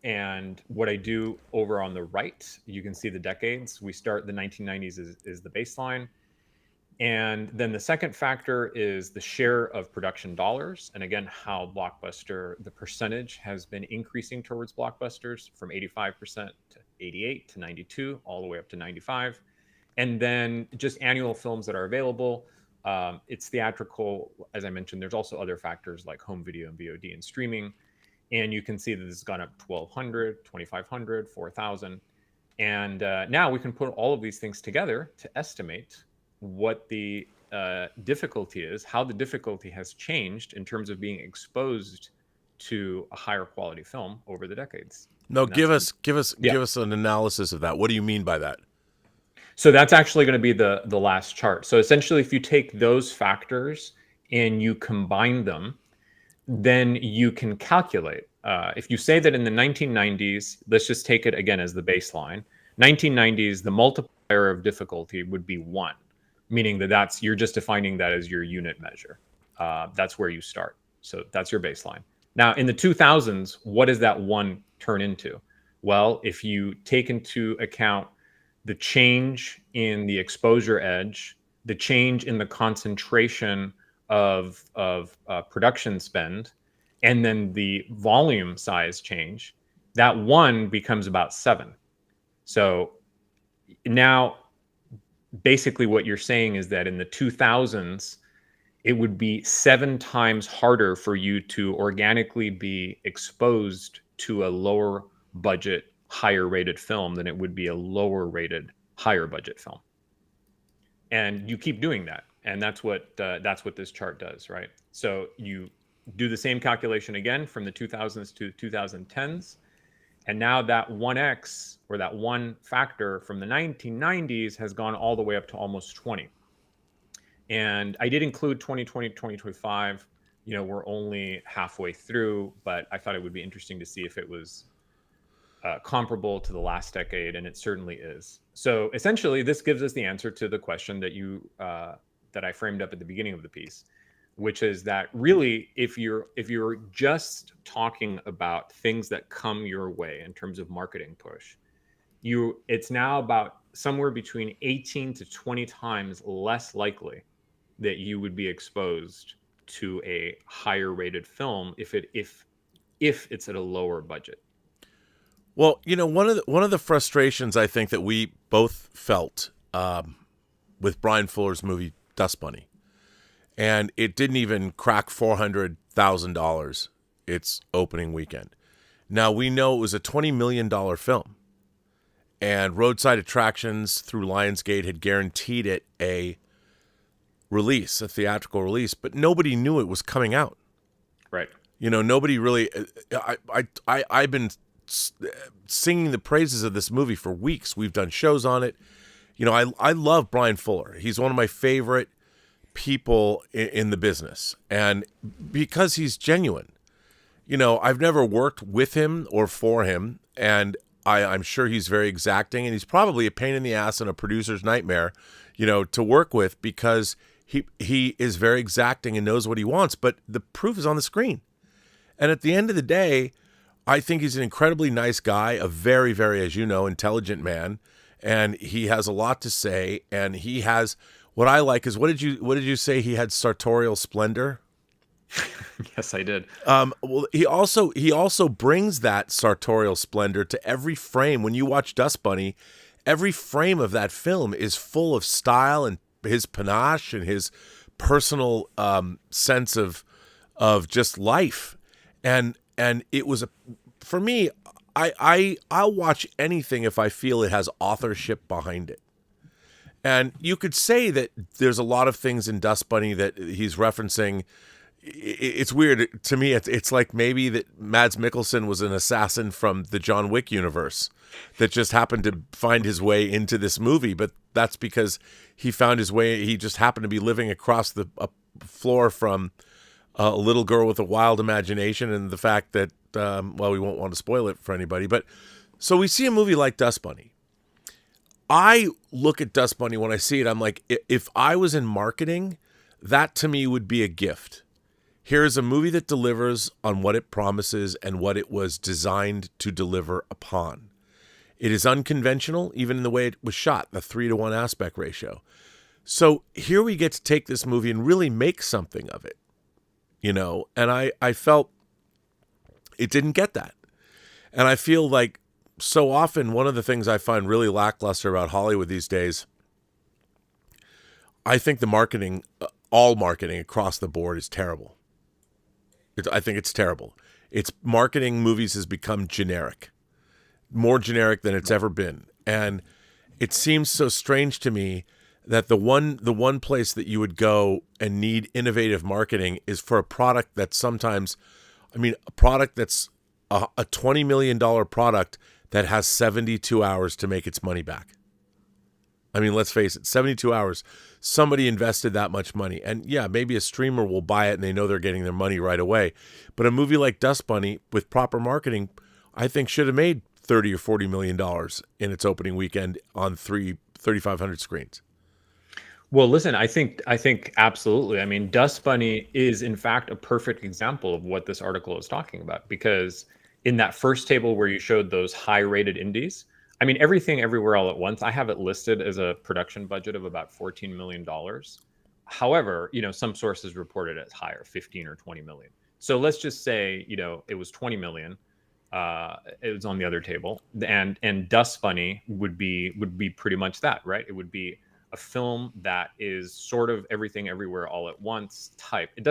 And what I do over on the right, you can see the decades. We start the 1990s is the baseline. And then the second factor is the share of production dollars. And again, how the percentage has been increasing towards blockbusters from 85% to 88 to 92, all the way up to 95. And then just annual films that are available. It's theatrical. As I mentioned, there's also other factors like home video and VOD and streaming. And you can see that this has gone up 1,200, 2,500, 4,000. And now we can put all of these things together to estimate what the difficulty is, how the difficulty has changed in terms of being exposed to a higher quality film over the decades. No, And give that's- us an analysis of that. What do you mean by that? So that's actually going to be the last chart. So essentially, if you take those factors and you combine them, then you can calculate. If you say that in the 1990s, let's just take it again as the baseline. 1990s, the multiplier of difficulty would be 1, meaning that you're just defining that as your unit measure. That's where you start. So that's your baseline. Now, in the 2000s, what does that 1 turn into? Well, if you take into account the change in the exposure edge, the change in the concentration of production spend, and then the volume size change, that 1 becomes about 7. So now, basically what you're saying is that in the 2000s, it would be 7 times harder for you to organically be exposed to a lower budget, higher rated film than it would be a lower rated, higher budget film. And you keep doing that. And that's what this chart does, right? So you do the same calculation again from the 2000s to 2010s. And now that 1x, or that 1 factor from the 1990s, has gone all the way up to almost 20. And I did include 2020, 2025. We're only halfway through, but I thought it would be interesting to see if it was comparable to the last decade, and it certainly is. So essentially, this gives us the answer to the question that I framed up at the beginning of the piece, which is that really, if you're just talking about things that come your way in terms of marketing push, it's now about somewhere between 18 to 20 times less likely that you would be exposed to a higher rated film if it's at a lower budget. Well, one of the frustrations I think that we both felt with Brian Fuller's movie Dust Bunny, and it didn't even crack $400,000 its opening weekend. Now, we know it was a $20 million film, and Roadside Attractions through Lionsgate had guaranteed it a theatrical release, but nobody knew it was coming out. Right. Nobody really. I've been singing the praises of this movie for weeks. We've done shows on it. I love Brian Fuller. He's one of my favorite people in the business, and because he's genuine. I've never worked with him or for him, and I'm sure he's very exacting, and he's probably a pain in the ass and a producer's nightmare, to work with, because he is very exacting and knows what he wants, but the proof is on the screen. And at the end of the day, I think he's an incredibly nice guy, a very, very, as you know, intelligent man, and he has a lot to say, and he has, what I like is, what did you say he had sartorial splendor? Yes, I did. Well, he also brings that sartorial splendor to every frame. When you watch Dust Bunny, every frame of that film is full of style and his panache and his personal sense of just life, and it was for me. I'll watch anything if I feel it has authorship behind it. And you could say that there's a lot of things in Dust Bunny that he's referencing. It's weird to me. It's like maybe that Mads Mikkelsen was an assassin from the John Wick universe that just happened to find his way into this movie. But that's because he found his way. He just happened to be living across the floor from a little girl with a wild imagination, and the fact that, well, we won't want to spoil it for anybody. But so we see a movie like Dust Bunny. I look at Dust Bunny when I see it. I'm like, if I was in marketing, that to me would be a gift. Here is a movie that delivers on what it promises and what it was designed to deliver upon. It is unconventional, even in the way it was shot, the 3-to-1 aspect ratio. So here we get to take this movie and really make something of it, and I felt it didn't get that. And I feel like so often one of the things I find really lackluster about Hollywood these days, I think the marketing, all marketing across the board is terrible. I think it's terrible. It's marketing movies has become generic, more generic than it's ever been. And it seems so strange to me that the one place that you would go and need innovative marketing is for a product that's sometimes, a product that's a $20 million product that has 72 hours to make its money back. I mean, let's face it, 72 hours, somebody invested that much money. And yeah, maybe a streamer will buy it and they know they're getting their money right away. But a movie like Dust Bunny with proper marketing, I think should have made $30 or $40 million in its opening weekend on 3,500 screens. Well, listen, I think absolutely. I mean, Dust Bunny is in fact a perfect example of what this article is talking about, because in that first table where you showed those high-rated indies, I mean, Everything Everywhere All at Once, I have it listed as a production budget of about $14 million. However, some sources report it as higher, 15 or 20 million. So let's just say, it was 20 million. It was on the other table, and Dust Bunny would be pretty much that, right? It would be a film that is sort of Everything Everywhere All at Once type. It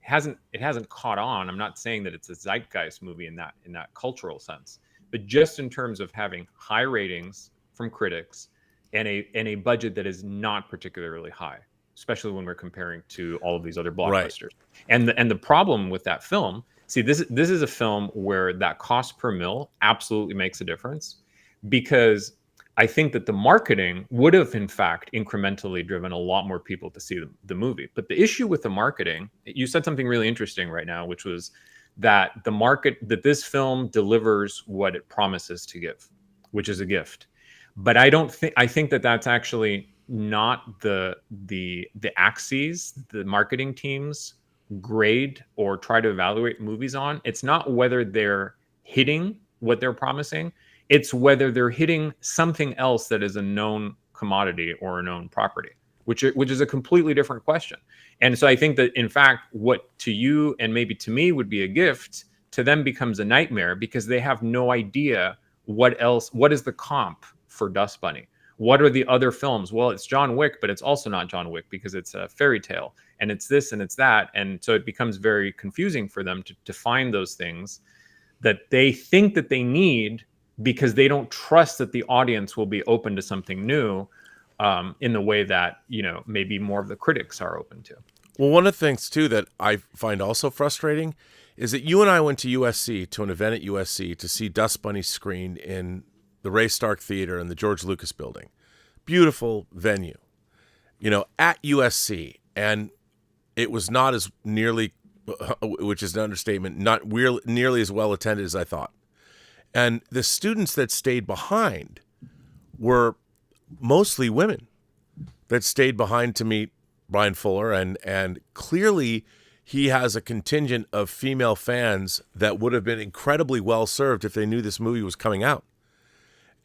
hasn't caught on. I'm not saying that it's a zeitgeist movie in that cultural sense, but just in terms of having high ratings from critics and a budget that is not particularly high, especially when we're comparing to all of these other blockbusters. Right. And the problem with that film, see, this is a film where that cost per mil absolutely makes a difference, because I think that the marketing would have, in fact, incrementally driven a lot more people to see the movie. But the issue with the marketing, you said something really interesting right now, which was that this film delivers what it promises to give, which is a gift. But I think that that's actually not the axes the marketing teams grade or try to evaluate movies on. It's not whether they're hitting what they're promising. It's whether they're hitting something else that is a known commodity or a known property, which is a completely different question. And so I think that, in fact, what to you and maybe to me would be a gift, to them becomes a nightmare, because they have no idea what is the comp for Dust Bunny. What are the other films? Well, it's John Wick, but it's also not John Wick because it's a fairy tale, and it's this and it's that. And so it becomes very confusing for them to find those things that they think that they need, because they don't trust that the audience will be open to something new in the way that, maybe more of the critics are open to. Well, one of the things, too, that I find also frustrating is that you and I went to USC, to an event at USC, to see Dust Bunny screened in the Ray Stark Theater in the George Lucas Building. Beautiful venue, at USC. And it was not as nearly, which is an understatement, not nearly as well attended as I thought. And the students that stayed behind were mostly women that stayed behind to meet Brian Fuller. And clearly he has a contingent of female fans that would have been incredibly well served if they knew this movie was coming out.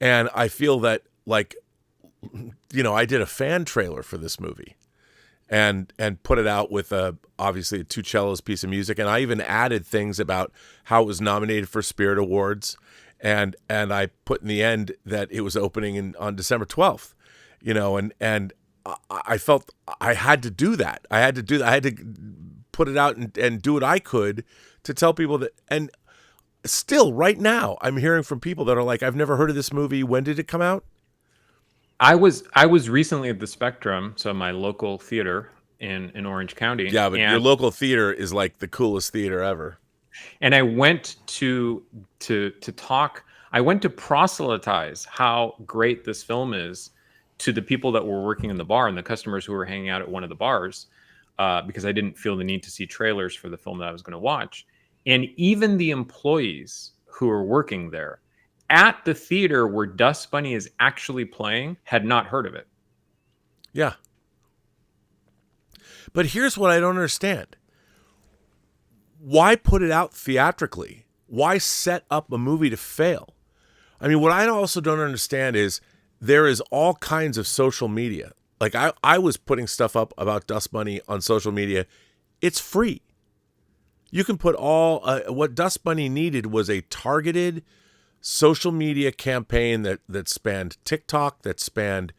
And I feel that, I did a fan trailer for this movie and put it out with obviously a Two Cellos piece of music. And I even added things about how it was nominated for Spirit Awards. And I put in the end that it was opening on December 12th, and I felt I had to do that. I had to put it out and do what I could to tell people that. And still right now, I'm hearing from people that are like, I've never heard of this movie. When did it come out? I was recently at the Spectrum, so my local theater in Orange County. Yeah, but your local theater is like the coolest theater ever. And I went to talk. I went to proselytize how great this film is to the people that were working in the bar and the customers who were hanging out at one of the bars, because I didn't feel the need to see trailers for the film that I was going to watch. And even the employees who were working there at the theater where Dust Bunny is actually playing had not heard of it. Yeah. But here's what I don't understand. Why put it out theatrically? Why set up a movie to fail? I mean, what I also don't understand is there is all kinds of social media. Like I was putting stuff up about Dust Bunny on social media. It's free. You can put what Dust Bunny needed was a targeted social media campaign that spanned TikTok, that spanned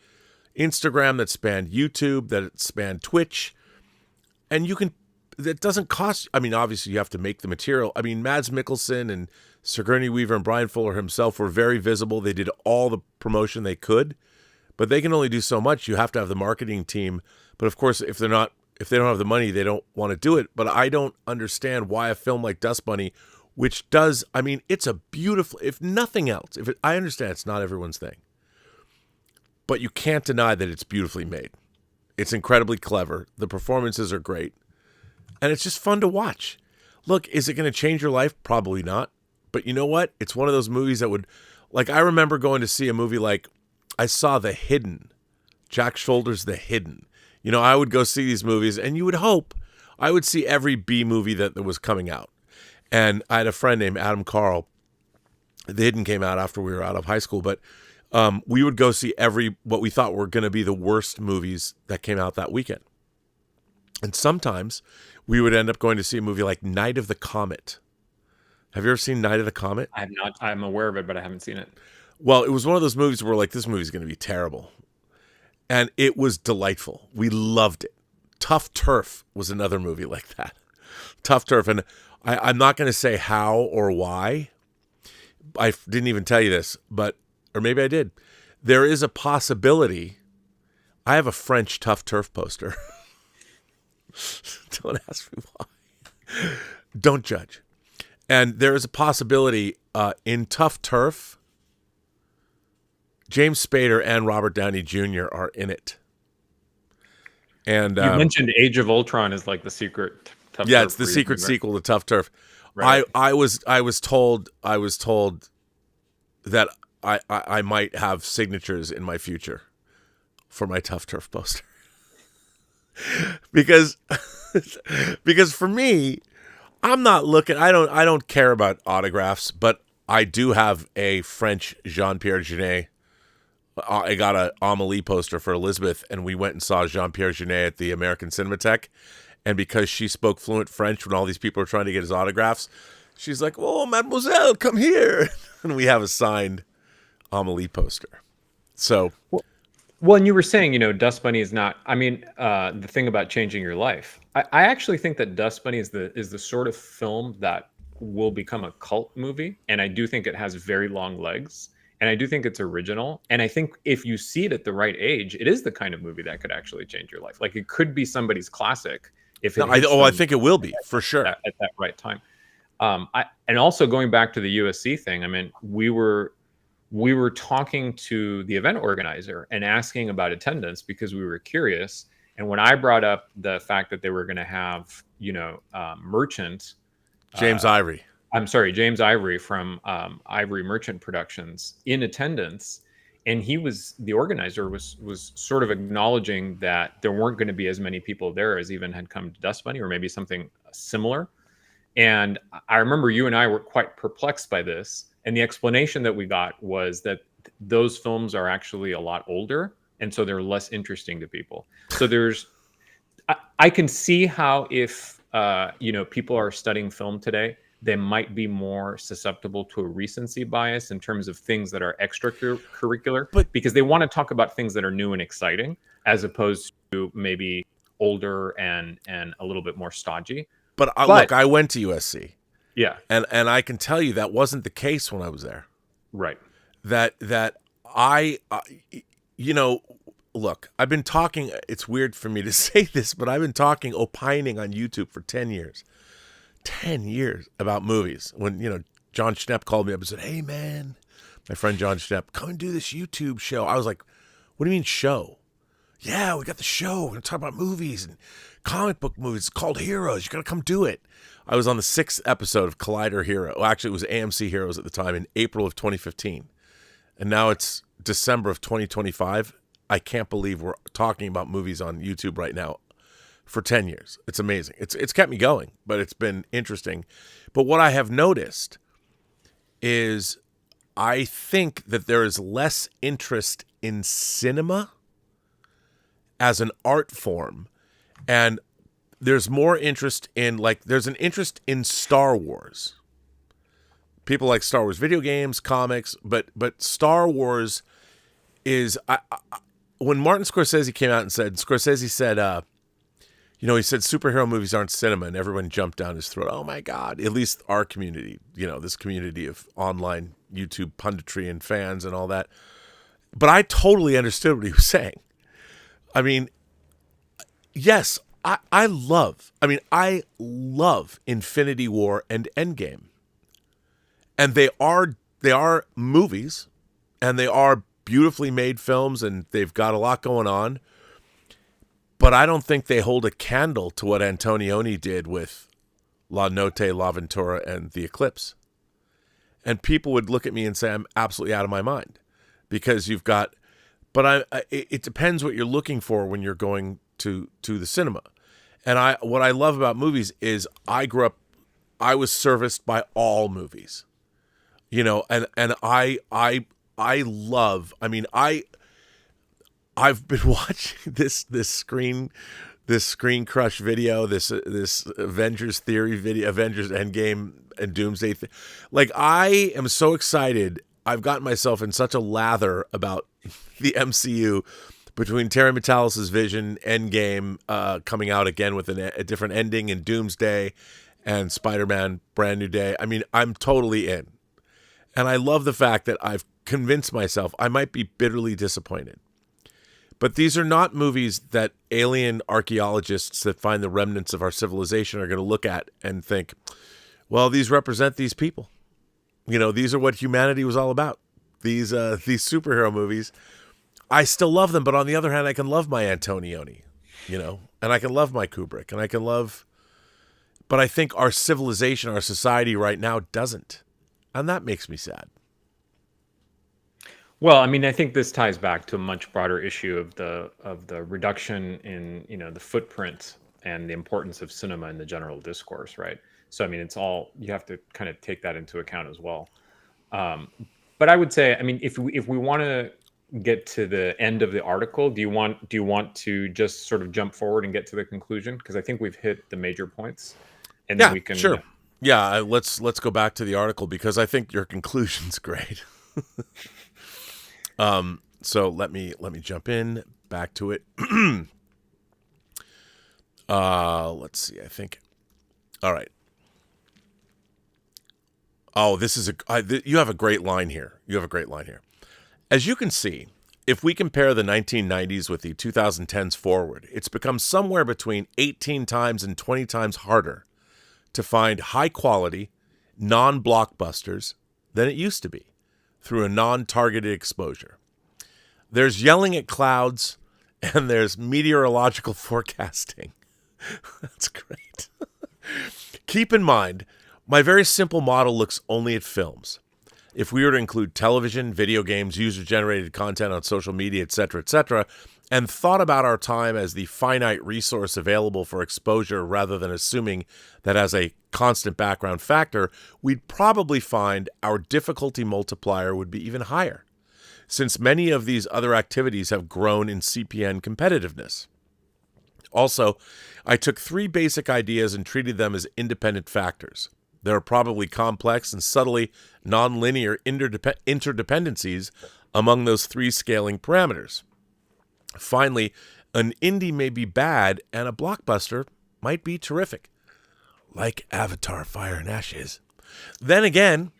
Instagram, that spanned YouTube, that spanned Twitch. And that doesn't cost, I mean, obviously you have to make the material. I mean, Mads Mikkelsen and Sigourney Weaver and Brian Fuller himself were very visible. They did all the promotion they could, but they can only do so much. You have to have the marketing team. But of course, if they don't have the money, they don't want to do it. But I don't understand why a film like Dust Bunny, which does, I mean, it's a beautiful, if nothing else, I understand it's not everyone's thing, but you can't deny that it's beautifully made. It's incredibly clever. The performances are great. And it's just fun to watch. Look, is it going to change your life? Probably not. But you know what? It's one of those movies that would, like, I remember going to see a movie like, I saw The Hidden. Jack Scholder's The Hidden. You know, I would go see these movies, and you would hope I would see every B movie that was coming out. And I had a friend named Adam Carl. The Hidden came out after we were out of high school, but we would go see what we thought were going to be the worst movies that came out that weekend. And sometimes we would end up going to see a movie like Night of the Comet. Have you ever seen Night of the Comet? I have not. I'm aware of it, but I haven't seen it. Well, it was one of those movies where like, this movie's going to be terrible. And it was delightful. We loved it. Tough Turf was another movie like that. Tough Turf. And I'm not going to say how or why. I didn't even tell you this, or maybe I did. There is a possibility. I have a French Tough Turf poster. Don't ask me why. Don't judge. And there is a possibility in Tough Turf, James Spader and Robert Downey Jr. are in it. And you mentioned Age of Ultron is like the secret Tough Turf. Yeah, it's the secret sequel to Tough Turf. Right. I was told that I might have signatures in my future for my Tough Turf poster. because for me, I'm not looking, I don't care about autographs, but I do have a French Jean-Pierre Jeunet. I got a Amélie poster for Elizabeth, and we went and saw Jean-Pierre Jeunet at the American Cinematheque. And because she spoke fluent French when all these people were trying to get his autographs, she's like, "Oh, mademoiselle, come here." And we have a signed Amélie poster. So, well, and you were saying, Dust Bunny is not, I mean, the thing about changing your life. I actually think that Dust Bunny is the sort of film that will become a cult movie. And I do think it has very long legs. And I do think it's original. And I think if you see it at the right age, it is the kind of movie that could actually change your life. Like, it could be somebody's classic. I think it will be, for sure. At that right time. And also going back to the USC thing, I mean, we were talking to the event organizer and asking about attendance because we were curious. And when I brought up the fact that they were going to have, Merchant. James Ivory. I'm sorry, James Ivory from Ivory Merchant Productions in attendance. And the organizer was sort of acknowledging that there weren't going to be as many people there as even had come to Dust Bunny, or maybe something similar. And I remember you and I were quite perplexed by this. And the explanation that we got was that those films are actually a lot older, and so they're less interesting to people. So I can see how if people are studying film today, they might be more susceptible to a recency bias in terms of things that are extracurricular, because they want to talk about things that are new and exciting, as opposed to maybe older and a little bit more stodgy. But look, I went to USC. Yeah. And I can tell you that wasn't the case when I was there. Right. That look, I've been talking, it's weird for me to say this, but I've been opining on YouTube for 10 years. 10 years about movies. When, John Schnepp called me up and said, "Hey, man," my friend John Schnepp, "come and do this YouTube show." I was like, "What do you mean show?" "Yeah, we got the show. We're going to talk about movies and comic book movies. It's called Heroes. You got to come do it." I was on the 6th episode of Collider Hero. Well, actually, it was AMC Heroes at the time in April of 2015. And now it's December of 2025. I can't believe we're talking about movies on YouTube right now for 10 years. It's amazing. It's kept me going, but it's been interesting. But what I have noticed is I think that there is less interest in cinema as an art form, and there's more interest in, there's an interest in Star Wars. People like Star Wars video games, comics, but Star Wars is when Martin Scorsese came out and said, Scorsese said, he said superhero movies aren't cinema, and everyone jumped down his throat. Oh my God. At least our community, this community of online YouTube punditry and fans and all that. But I totally understood what he was saying. I mean, yes, I love Infinity War and Endgame. And they are movies, and they are beautifully made films, and they've got a lot going on. But I don't think they hold a candle to what Antonioni did with La Notte, La Ventura, and The Eclipse. And people would look at me and say I'm absolutely out of my mind because you've got. But it depends what you're looking for when you're going to the cinema. And what I love about movies is I was serviced by all movies, and I love. I mean, I've been watching this Screen Crush video, this Avengers theory video, Avengers Endgame and Doomsday. Like, I am so excited. I've gotten myself in such a lather about the MCU between Terry Metalis' Vision, Endgame coming out again with a different ending, and Doomsday and Spider-Man Brand New Day. I mean, I'm totally in. And I love the fact that I've convinced myself I might be bitterly disappointed. But these are not movies that alien archaeologists that find the remnants of our civilization are going to look at and think, well, these represent these people. These are what humanity was all about. These superhero movies, I still love them. But on the other hand, I can love my Antonioni, and I can love my Kubrick, and I can love. But I think our civilization, our society right now doesn't. And that makes me sad. Well, I mean, I think this ties back to a much broader issue of the reduction in, the footprint and the importance of cinema in the general discourse, right? So, I mean, it's all, you have to kind of take that into account as well. But I would say, I mean, if we want to get to the end of the article, do you want to just sort of jump forward and get to the conclusion? Because I think we've hit the major points, and then we can. Sure. Yeah, let's go back to the article because I think your conclusion's great. So let me jump in back to it. Let's see. I think. All right. Oh, this is you have a great line here. As you can see, if we compare the 1990s with the 2010s forward, it's become somewhere between 18 times and 20 times harder to find high-quality, non-blockbusters than it used to be through a non-targeted exposure. There's yelling at clouds, and there's meteorological forecasting. That's great. Keep in mind, my very simple model looks only at films. If we were to include television, video games, user-generated content on social media, etc., and thought about our time as the finite resource available for exposure rather than assuming that as a constant background factor, we'd probably find our difficulty multiplier would be even higher, since many of these other activities have grown in CPN competitiveness. Also, I took 3 basic ideas and treated them as independent factors. There are probably complex and subtly nonlinear interdependencies among those 3 scaling parameters. Finally, an indie may be bad and a blockbuster might be terrific, like Avatar: Fire and Ashes. Then again,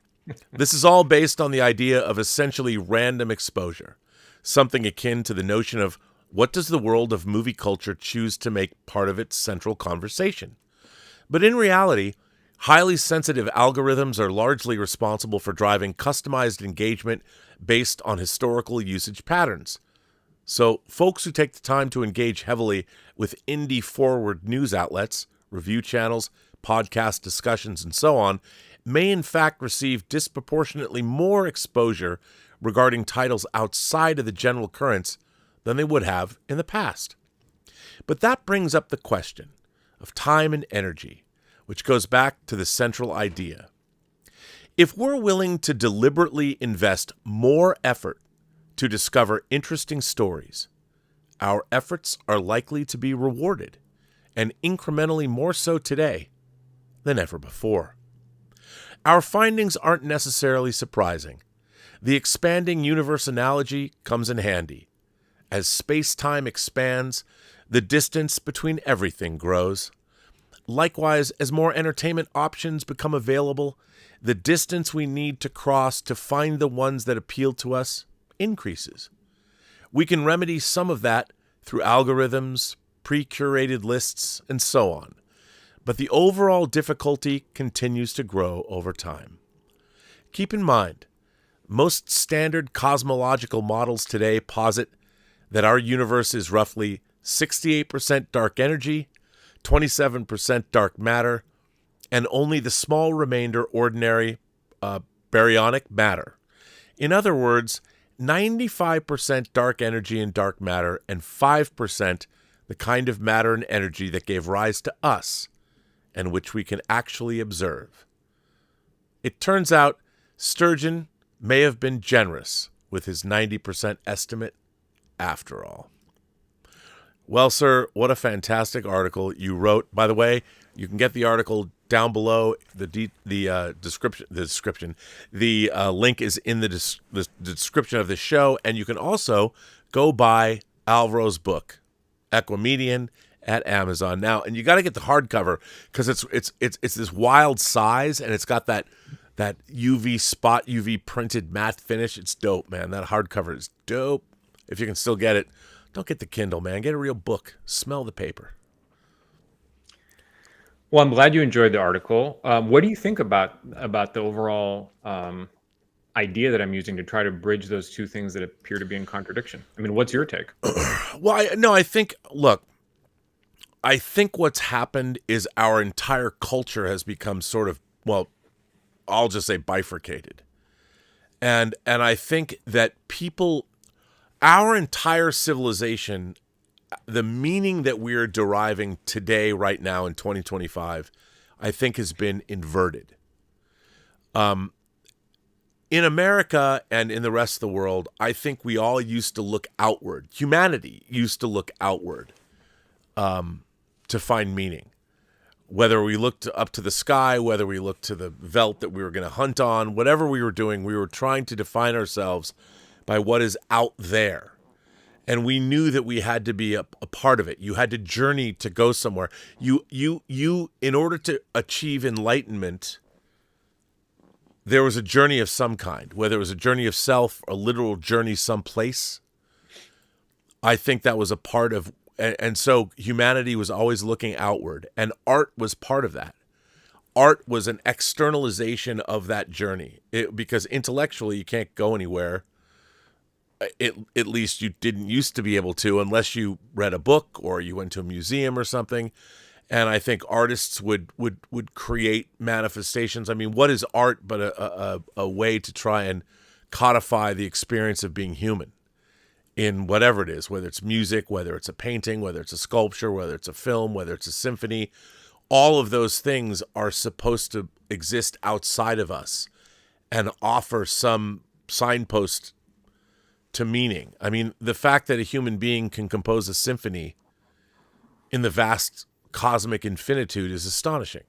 this is all based on the idea of essentially random exposure, something akin to the notion of what does the world of movie culture choose to make part of its central conversation. But in reality, highly sensitive algorithms are largely responsible for driving customized engagement based on historical usage patterns. So folks who take the time to engage heavily with indie-forward news outlets, review channels, podcast discussions, and so on, may in fact receive disproportionately more exposure regarding titles outside of the general currents than they would have in the past. But that brings up the question of time and energy, which goes back to the central idea. If we're willing to deliberately invest more effort to discover interesting stories, our efforts are likely to be rewarded, and incrementally more so today than ever before. Our findings aren't necessarily surprising. The expanding universe analogy comes in handy. As space-time expands, the distance between everything grows. Likewise, as more entertainment options become available, the distance we need to cross to find the ones that appeal to us increases. We can remedy some of that through algorithms, pre-curated lists, and so on. But the overall difficulty continues to grow over time. Keep in mind, most standard cosmological models today posit that our universe is roughly 68% dark energy, 27% dark matter, and only the small remainder ordinary baryonic matter. In other words, 95% dark energy and dark matter, and 5% the kind of matter and energy that gave rise to us, and which we can actually observe. It turns out Sturgeon may have been generous with his 90% estimate after all. Well, sir, what a fantastic article you wrote. By the way, you can get the article down below the description. The link is in the description of the show, and you can also go buy Alvaro's book, Equimedian, at Amazon now. And you got to get the hardcover because it's this wild size, and it's got that UV printed matte finish. It's dope, man. That hardcover is dope. If you can still get it, don't get the Kindle, man. Get a real book. Smell the paper. Well, I'm glad you enjoyed the article. What do you think about the overall idea that I'm using to try to bridge those two things that appear to be in contradiction? I mean, what's your take? Well, I think what's happened is our entire culture has become sort of, well, I'll just say bifurcated. And I think that our entire civilization, the meaning that we're deriving today, right now in 2025, I think has been inverted. In America and in the rest of the world, I think we all used to look outward. Humanity used to look outward to find meaning. Whether we looked up to the sky, whether we looked to the veldt that we were going to hunt on, whatever we were doing, we were trying to define ourselves by what is out there. And we knew that we had to be a part of it. You had to journey to go somewhere. You, in order to achieve enlightenment, there was a journey of some kind, whether it was a journey of self, a literal journey someplace. I think that was a part of, and so humanity was always looking outward, and art was part of that. Art was an externalization of that journey, because intellectually you can't go anywhere. At least you didn't used to be able to, unless you read a book or you went to a museum or something. And I think artists would create manifestations. I mean, what is art but a way to try and codify the experience of being human in whatever it is, whether it's music, whether it's a painting, whether it's a sculpture, whether it's a film, whether it's a symphony. All of those things are supposed to exist outside of us and offer some signpost to meaning. I mean, the fact that a human being can compose a symphony in the vast cosmic infinitude is astonishing.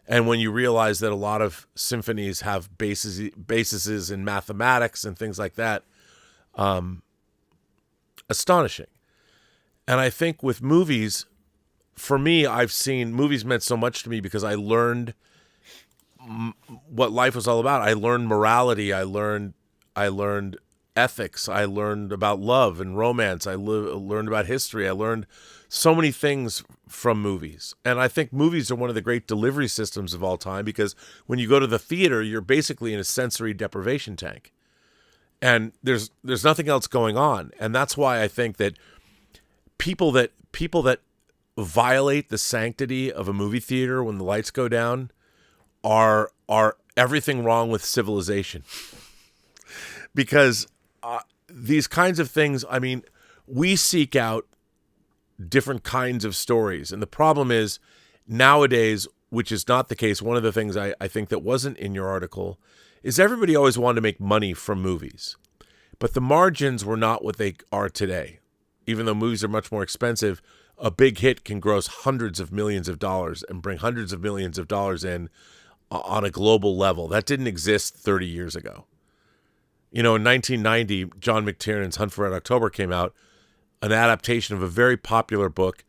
And when you realize that a lot of symphonies have bases in mathematics and things like that, astonishing. And I think with movies, for me, movies meant so much to me because I learned what life was all about. I learned morality. I learned ethics. I learned about love and romance. I learned about history. I learned so many things from movies. And I think movies are one of the great delivery systems of all time, because when you go to the theater, you're basically in a sensory deprivation tank. And there's nothing else going on. And that's why I think that people that violate the sanctity of a movie theater when the lights go down are everything wrong with civilization. Because these kinds of things, I mean, we seek out different kinds of stories. And the problem is nowadays, which is not the case, one of the things I think that wasn't in your article is everybody always wanted to make money from movies. But the margins were not what they are today. Even though movies are much more expensive, a big hit can gross hundreds of millions of dollars and bring hundreds of millions of dollars in on a global level. That didn't exist 30 years ago. You know, in 1990, John McTiernan's Hunt for Red October came out. an adaptation of a very popular book.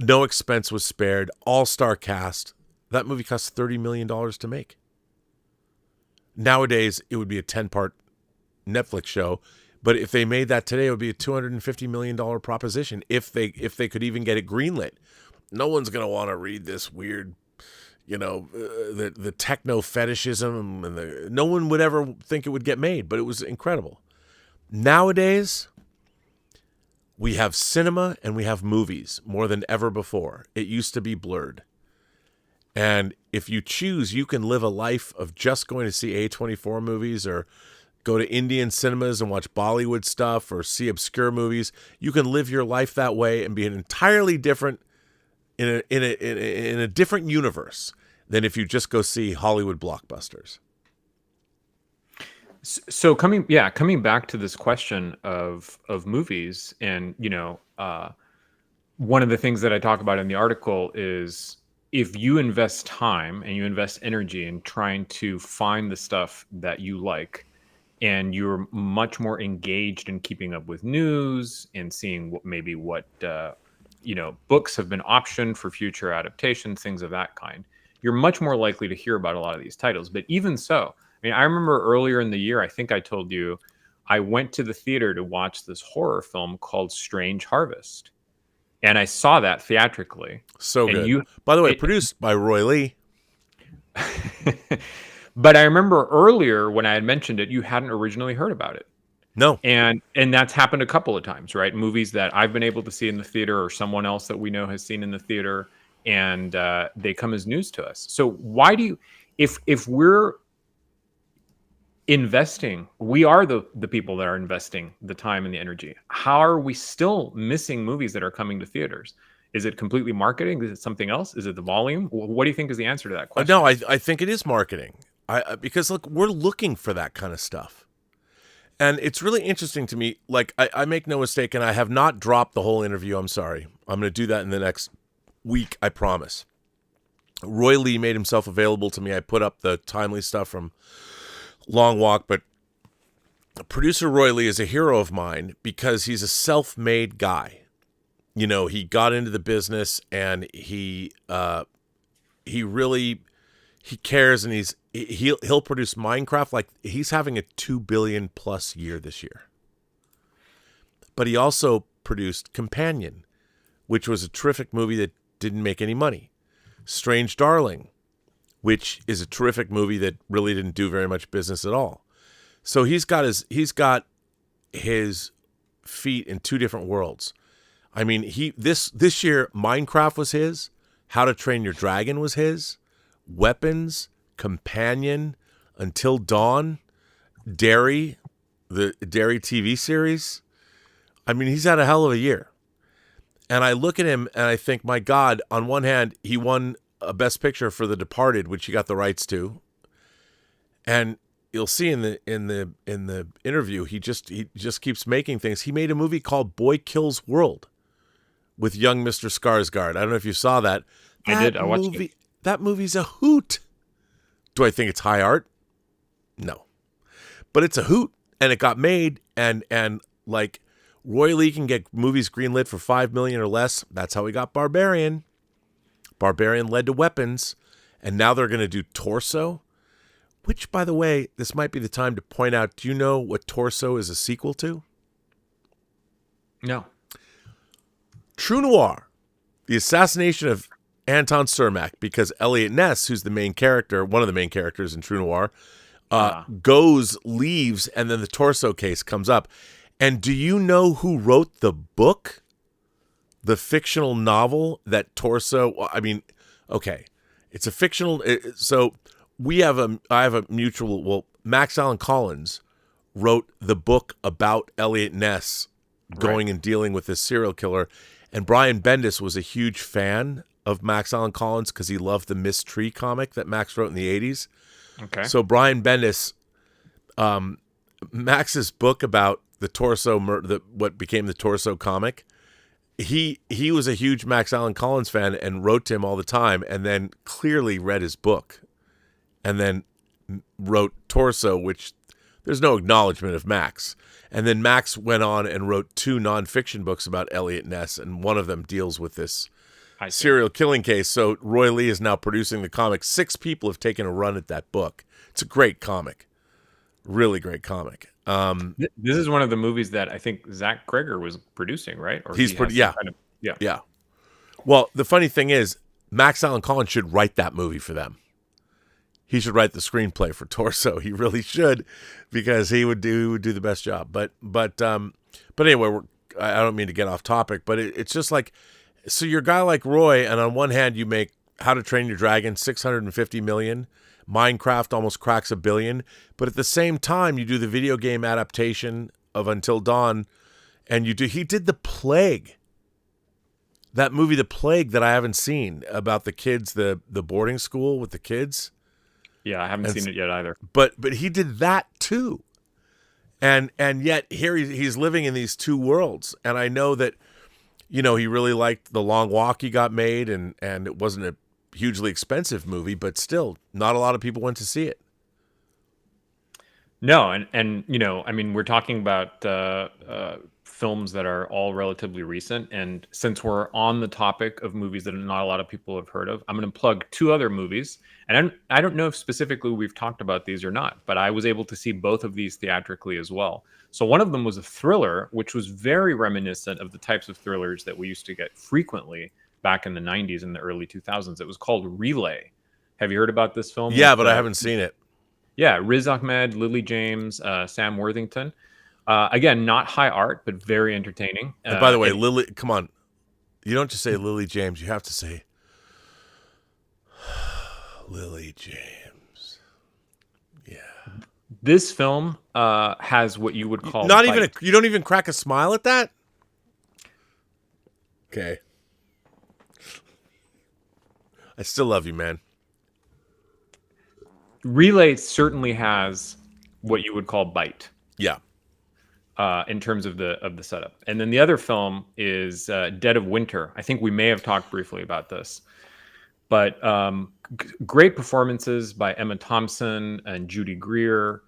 No expense was spared. All-star cast. That movie cost $30 million to make. Nowadays, it would be a 10-part Netflix show. But if they made that today, it would be a $250 million proposition if they could even get it greenlit. No one's going to want to read this weird, the techno fetishism, and no one would ever think it would get made, but it was incredible. Nowadays, we have cinema and we have movies more than ever before. It used to be blurred. And if you choose, you can live a life of just going to see A24 movies or go to Indian cinemas and watch Bollywood stuff or see obscure movies. You can live your life that way and be an entirely different, in a different universe than if you just go see Hollywood blockbusters. So coming back to this question of movies, and one of the things that I talk about in the article is if you invest time and you invest energy in trying to find the stuff that you like, and you're much more engaged in keeping up with news and seeing what books have been optioned for future adaptations, things of that kind, you're much more likely to hear about a lot of these titles. But even so, I mean, I remember earlier in the year, I think I told you, I went to the theater to watch this horror film called Strange Harvest. And I saw that theatrically. So good. By the way, produced by Roy Lee. But I remember earlier when I had mentioned it, you hadn't originally heard about it. No. And that's happened a couple of times, right? Movies that I've been able to see in the theater or someone else that we know has seen in the theater, and they come as news to us. So why do you, if we're investing, we are the people that are investing the time and the energy, how are we still missing movies that are coming to theaters? Is it completely marketing? Is it something else? Is it the volume? What do you think is the answer to that question? No, I think it is marketing. Because look, we're looking for that kind of stuff. And it's really interesting to me. Like, I make no mistake, and I have not dropped the whole interview. I'm sorry. I'm going to do that in the next week, I promise. Roy Lee made himself available to me. I put up the timely stuff from Long Walk, but producer Roy Lee is a hero of mine because he's a self-made guy. He got into the business, and he really cares, and he'll produce Minecraft like he's having a 2 billion plus year this year. But he also produced Companion, which was a terrific movie that didn't make any money. Strange Darling, which is a terrific movie that really didn't do very much business at all. So he's got his feet in two different worlds. I mean, this year Minecraft was his, How to Train Your Dragon was his, Weapons, Companion, Until Dawn, Dairy, the Dairy TV series. I mean, he's had a hell of a year. And I look at him and I think, my God, on one hand, he won a Best Picture for The Departed, which he got the rights to. And you'll see in the interview, he just keeps making things. He made a movie called Boy Kills World with young Mr. Skarsgård. I don't know if you saw that. I did. I watched it. That movie's a hoot. Do I think it's high art? No. But it's a hoot, and it got made, and like Roy Lee can get movies greenlit for $5 million or less. That's how we got Barbarian. Barbarian led to Weapons, and now they're going to do Torso, which, by the way, this might be the time to point out, do you know what Torso is a sequel to? No. True Noir, the assassination of Anton Cermak, because Elliot Ness, who's the main character, one of the main characters in True Noir, leaves, and then the Torso case comes up. And do you know who wrote the book? The fictional novel that Torso, it's a fictional, so I have a mutual, Max Allan Collins wrote the book about Elliot Ness going and dealing with this serial killer. And Brian Bendis was a huge fan of Max Allan Collins because he loved the Miss Tree comic that Max wrote in the 80s. Okay. So Brian Bendis, Max's book about the Torso, what became the Torso comic, he was a huge Max Allan Collins fan and wrote to him all the time, and then clearly read his book and then wrote Torso, which There's no acknowledgement of Max. And then Max went on and wrote 2 nonfiction books about Elliot Ness, and one of them deals with this serial killing case. So Roy Lee is now producing the comic. 6 people have taken a run at that book. It's a great comic. Really great comic. This is one of the movies that I think Zach Kreger was producing, right? Or yeah. Well, the funny thing is, Max Allan Collins should write that movie for them. He should write the screenplay for Torso. He really should, because he would do the best job. But anyway, I don't mean to get off topic, but it's just like, so you're a guy like Roy, and on one hand you make How to Train Your Dragon $650 million, Minecraft almost cracks $1 billion, but at the same time you do the video game adaptation of Until Dawn, and he did The Plague. That movie, The Plague, that I haven't seen, about the kids, the boarding school with the kids. Yeah, I haven't seen it yet either. But he did that too, and yet here he's living in these 2 worlds. And I know that, he really liked The Long Walk he got made, and it wasn't a hugely expensive movie, but still, not a lot of people went to see it. No, and I mean, we're talking about films that are all relatively recent, and since we're on the topic of movies that not a lot of people have heard of, I'm going to plug 2 other movies, and I don't know if specifically we've talked about these or not, but I was able to see both of these theatrically as well. So one of them was a thriller, which was very reminiscent of the types of thrillers that we used to get frequently back in the 90s and the early 2000s. It was called Relay. Have you heard about this film? Yeah, but I haven't seen it. Yeah, Riz Ahmed, Lily James, Sam Worthington. Again, not high art, but very entertaining. And by the way, Lily, come on. You don't just say Lily James. You have to say Lily James. Yeah. This film has what you would call... You don't even crack a smile at that? Okay. I still love you, man. Relay certainly has what you would call bite. Yeah. In terms of the setup. And then the other film is Dead of Winter. I think we may have talked briefly about this. But great performances by Emma Thompson and Judy Greer.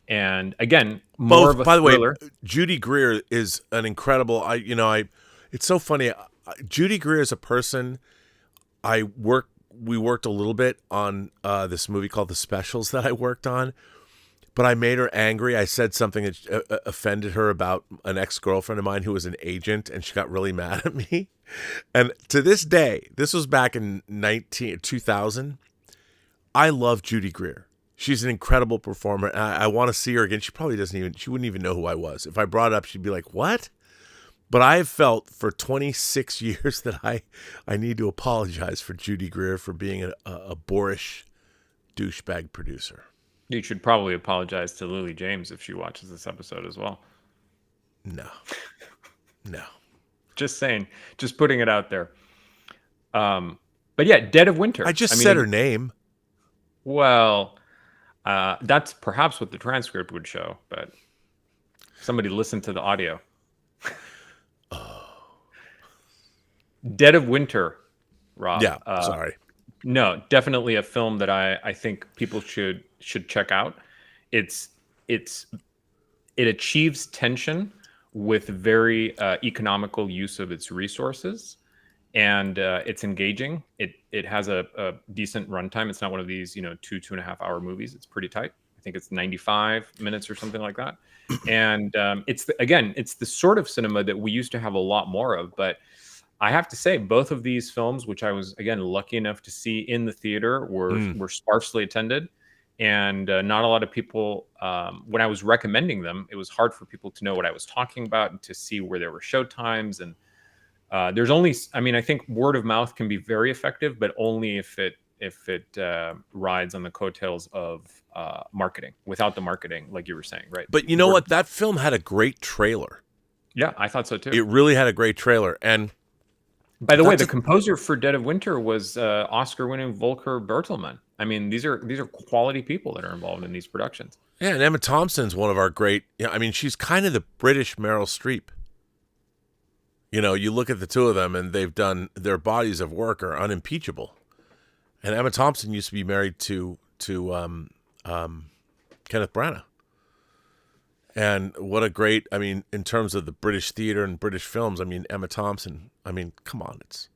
And again, more of a by thriller. The way, Judy Greer is an incredible... it's so funny. Judy Greer is a person... We worked a little bit on this movie called The Specials that I worked on. But I made her angry. I said something that offended her about an ex-girlfriend of mine who was an agent, and she got really mad at me. And to this day, this was back in 2000, I love Judy Greer. She's an incredible performer, and I want to see her again. She wouldn't even know who I was. If I brought it up, she'd be like, what? But I have felt for 26 years that I need to apologize for Judy Greer for being a boorish douchebag producer. You should probably apologize to Lily James if she watches this episode as well. No. Just saying. Just putting it out there. But yeah, Dead of Winter. I said her name. Well, that's perhaps what the transcript would show, but somebody listened to the audio. Dead of Winter, Rob. Yeah, sorry. No, definitely a film that I think people should check out. It achieves tension with very economical use of its resources, and it's engaging. It has a decent runtime. It's not one of these 2.5 hour movies. It's pretty tight. I think it's 95 minutes or something like that. And it's the sort of cinema that we used to have a lot more of, but I have to say, both of these films, which I was, again, lucky enough to see in the theater, were sparsely attended. And not a lot of people, when I was recommending them, it was hard for people to know what I was talking about and to see where there were show times. And there's only, I think word of mouth can be very effective, but only if it rides on the coattails of marketing. Without the marketing, like you were saying, right? But you know what? That film had a great trailer. Yeah, I thought so too. It really had a great trailer. And by the way, the composer for Dead of Winter was Oscar-winning Volker Bertelmann. I mean, these are quality people that are involved in these productions. Yeah, and Emma Thompson's one of our great. She's kind of the British Meryl Streep. You look at the two of them, and they've done their bodies of work are unimpeachable. And Emma Thompson used to be married to Kenneth Branagh. And what a great, I mean, in terms of the British theater and British films, I mean, Emma Thompson, I mean, come on, it's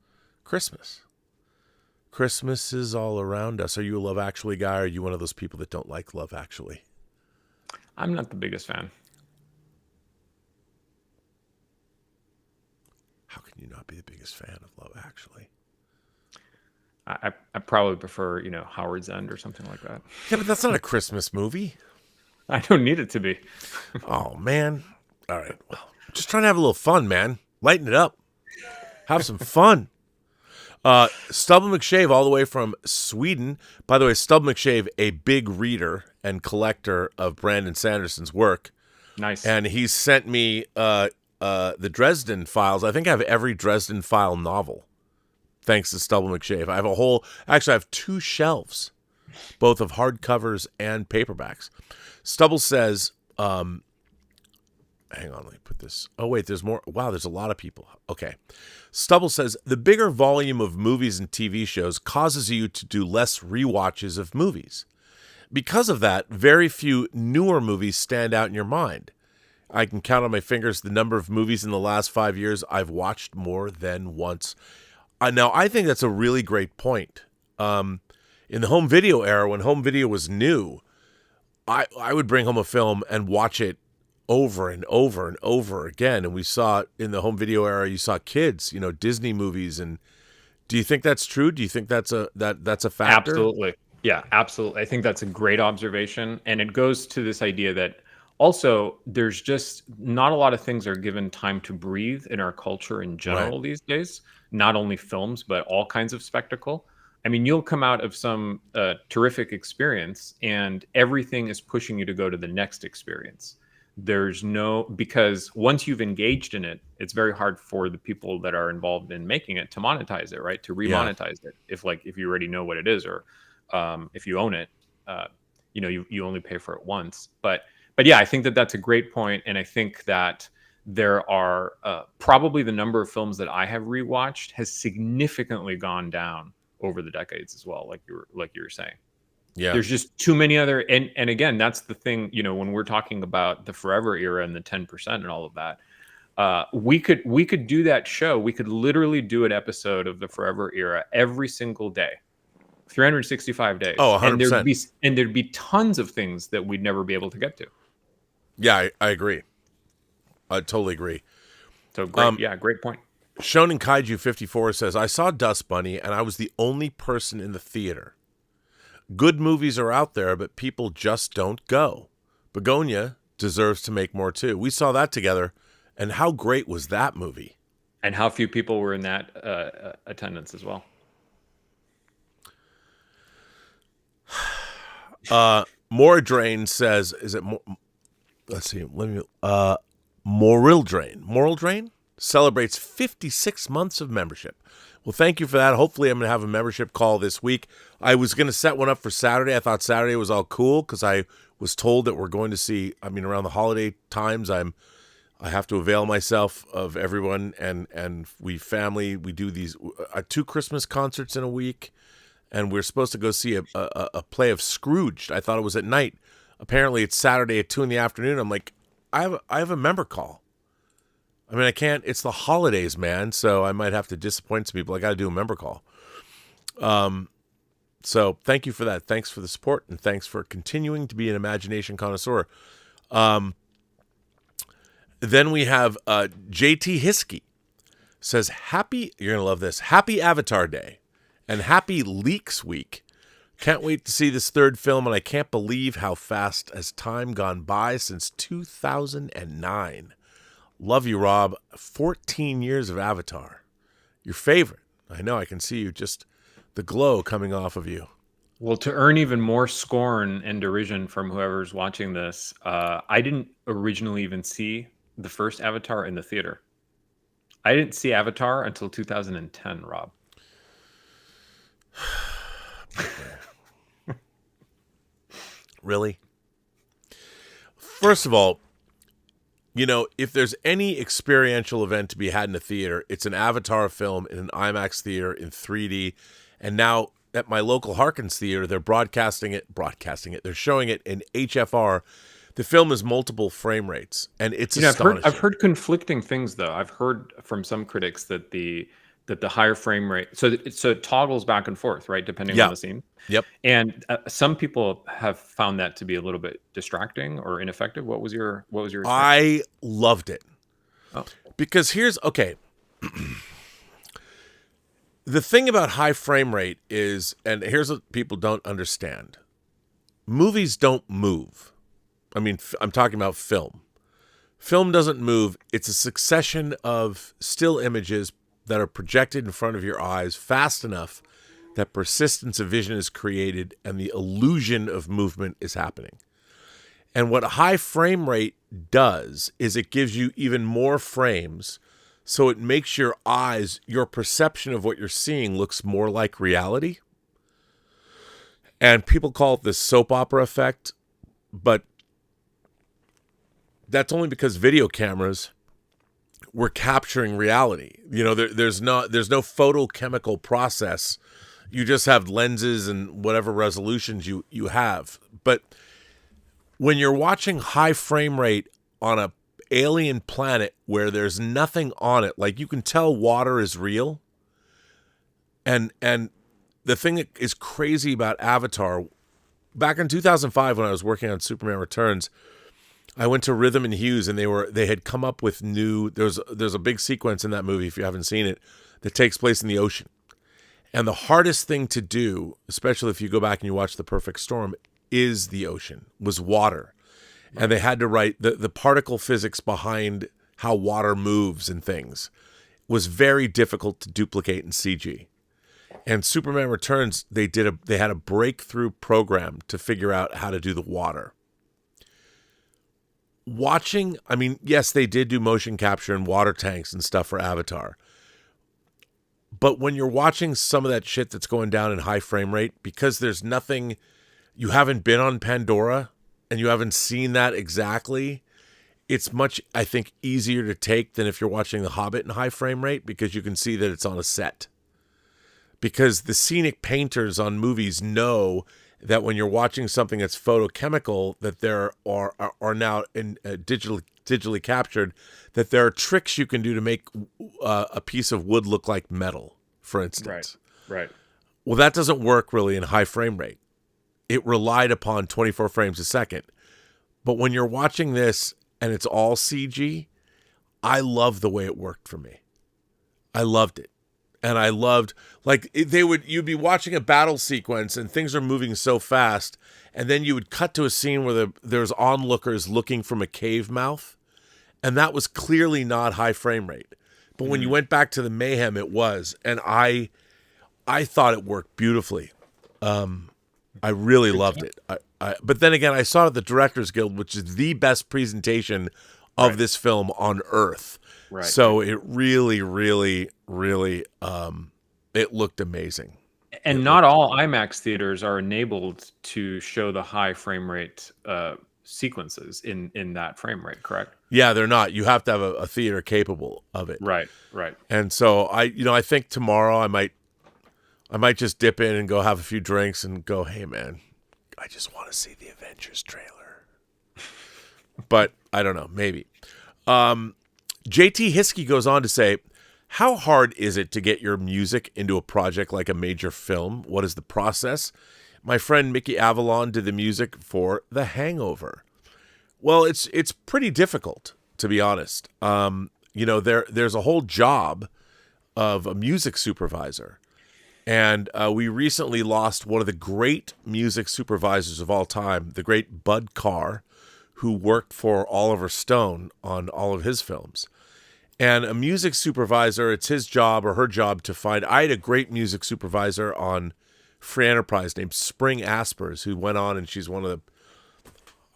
Christmas. Christmas is all around us. Are you a Love Actually guy, or are you one of those people that don't like Love Actually? I'm not the biggest fan. How can you not be the biggest fan of Love Actually? I probably prefer, Howard's End or something like that. Yeah, but that's not a Christmas movie. I don't need it to be. Oh, man. All right. Well, just trying to have a little fun, man. Lighten it up. Have some fun. Stubble McShave, all the way from Sweden. By the way, Stubble McShave, a big reader and collector of Brandon Sanderson's work. Nice. And he sent me the Dresden Files. I think I have every Dresden File novel, thanks to Stubble McShave. I have 2 shelves, both of hardcovers and paperbacks. Stubble says, hang on, let me put this. Oh, wait, there's more. Wow, there's a lot of people. Okay. Stubble says, the bigger volume of movies and TV shows causes you to do less rewatches of movies. Because of that, very few newer movies stand out in your mind. I can count on my fingers the number of movies in the last 5 years I've watched more than once. Now, I think that's a really great point. In the home video era, when home video was new, I would bring home a film and watch it over and over and over again. And we saw it in the home video era. You saw kids, Disney movies. And do you think that's true? Do you think that's a factor? Absolutely. Yeah, absolutely. I think that's a great observation. And it goes to this idea that also there's just not a lot of things are given time to breathe in our culture in general these days. Not only films, but all kinds of spectacle. I mean, you'll come out of some terrific experience and everything is pushing you to go to the next experience. Because once you've engaged in it, it's very hard for the people that are involved in making it to monetize it, right? To remonetize it. If you already know what it is, or if you own it, you only pay for it once. But yeah, I think that's a great point. And I think that there are probably the number of films that I have rewatched has significantly gone down over the decades as well, like you were saying. Yeah, there's just too many other, and again, that's the thing. When we're talking about the Forever era and the 10% and all of that, we could do that show. We could literally do an episode of the Forever era every single day, 365 days. Oh, 100%. And there'd be tons of things that we'd never be able to get to. Yeah, I agree. I totally agree. So great, great point. Shonen Kaiju 54 says, I saw Dust Bunny and I was the only person in the theater. Good movies are out there, but people just don't go. Begonia deserves to make more too. We saw that together, and how great was that movie? And how few people were in that attendance as well. Moradrain says, is it more? Let's see. Moral Drain celebrates 56 months of membership. Well, thank you for that. Hopefully, I'm going to have a membership call this week. I was going to set one up for Saturday. I thought Saturday was all cool because I was told that we're going to see, around the holiday times, I have to avail myself of everyone, and we do these 2 Christmas concerts in a week, and we're supposed to go see a play of Scrooged. I thought it was at night. Apparently, it's Saturday at 2 p.m. I'm like, I have a member call. I can't. It's the holidays, man. So I might have to disappoint some people. I got to do a member call. So thank you for that. Thanks for the support, and thanks for continuing to be an imagination connoisseur. Then we have JT Hiskey says, you're going to love this, Happy Avatar Day and Happy Leaks Week. Can't wait to see this 3rd film, and I can't believe how fast has time gone by since 2009. Love you, Rob. 14 years of Avatar. Your favorite. I know, I can see you, just the glow coming off of you. Well, to earn even more scorn and derision from whoever's watching this, I didn't originally even see the first Avatar in the theater. I didn't see Avatar until 2010, Rob. Really? First of all, if there's any experiential event to be had in a theater, it's an Avatar film in an IMAX theater in 3D. And now at my local Harkins theater, they're broadcasting it. They're showing it in HFR. The film is multiple frame rates, and it's You know, astonishing. I've heard conflicting things though. I've heard from some critics that the higher frame rate, so it toggles back and forth, right, depending on the scene. Yep. And some people have found that to be a little bit distracting or ineffective. What was your experience? I loved it. Oh. Because okay. The thing about high frame rate is, and here's what people don't understand. Movies don't move. I mean, I'm talking about film. Film doesn't move. It's a succession of still images that are projected in front of your eyes fast enough that persistence of vision is created and the illusion of movement is happening. And what high frame rate does is it gives you even more frames, so it makes your eyes, your perception of what you're seeing looks more like reality. And people call it the soap opera effect, but that's only because video cameras were capturing reality. You know, there's no photochemical process. You just have lenses and whatever resolutions you have. But when you're watching high frame rate on a alien planet where there's nothing on it, like you can tell water is real. And the thing that is crazy about Avatar, back in 2005 when I was working on Superman Returns, I went to Rhythm and Hughes, and they had come up with new. There's a big sequence in that movie, if you haven't seen it, that takes place in the ocean. And the hardest thing to do, especially if you go back and you watch The Perfect Storm, is the ocean, was water. Right. And they had to write the particle physics behind how water moves and things was very difficult to duplicate in CG. And Superman Returns, they had a breakthrough program to figure out how to do the water. Watching, I mean, yes, they did do motion capture and water tanks and stuff for Avatar. But when you're watching some of that shit that's going down in high frame rate, because there's nothing, you haven't been on Pandora and you haven't seen that exactly, it's much, I think, easier to take than if you're watching The Hobbit in high frame rate, because you can see that it's on a set. Because the scenic painters on movies know that when you're watching something that's photochemical, that there are now digitally captured, that there are tricks you can do to make a piece of wood look like metal, for instance. Right. Well, that doesn't work really in high frame rate. It relied upon 24 frames a second. But when you're watching this and it's all CG, I love the way it worked for me. I loved it. And I loved, like, you'd be watching a battle sequence and things are moving so fast, and then you would cut to a scene where there's onlookers looking from a cave mouth, and that was clearly not high frame rate. But when you went back to the mayhem, it was, and I thought it worked beautifully. I really loved it. But then again, I saw it at the Directors Guild, which is the best presentation of this film on Earth. Right. So it really, really, really, it looked amazing. And not all IMAX theaters are enabled to show the high frame rate sequences in that frame rate, correct? Yeah, they're not. You have to have a theater capable of it. Right. And so I think tomorrow I might just dip in and go have a few drinks and go, hey man, I just want to see the Avengers trailer. But I don't know, maybe. JT Hiskey goes on to say, how hard is it to get your music into a project like a major film? What is the process? My friend Mickey Avalon did the music for The Hangover. Well, it's pretty difficult, to be honest. There's a whole job of a music supervisor. And we recently lost one of the great music supervisors of all time, the great Bud Carr, who worked for Oliver Stone on all of his films. And a music supervisor, it's his job or her job to find. I had a great music supervisor on Free Enterprise named Spring Aspers, who went on, and she's one of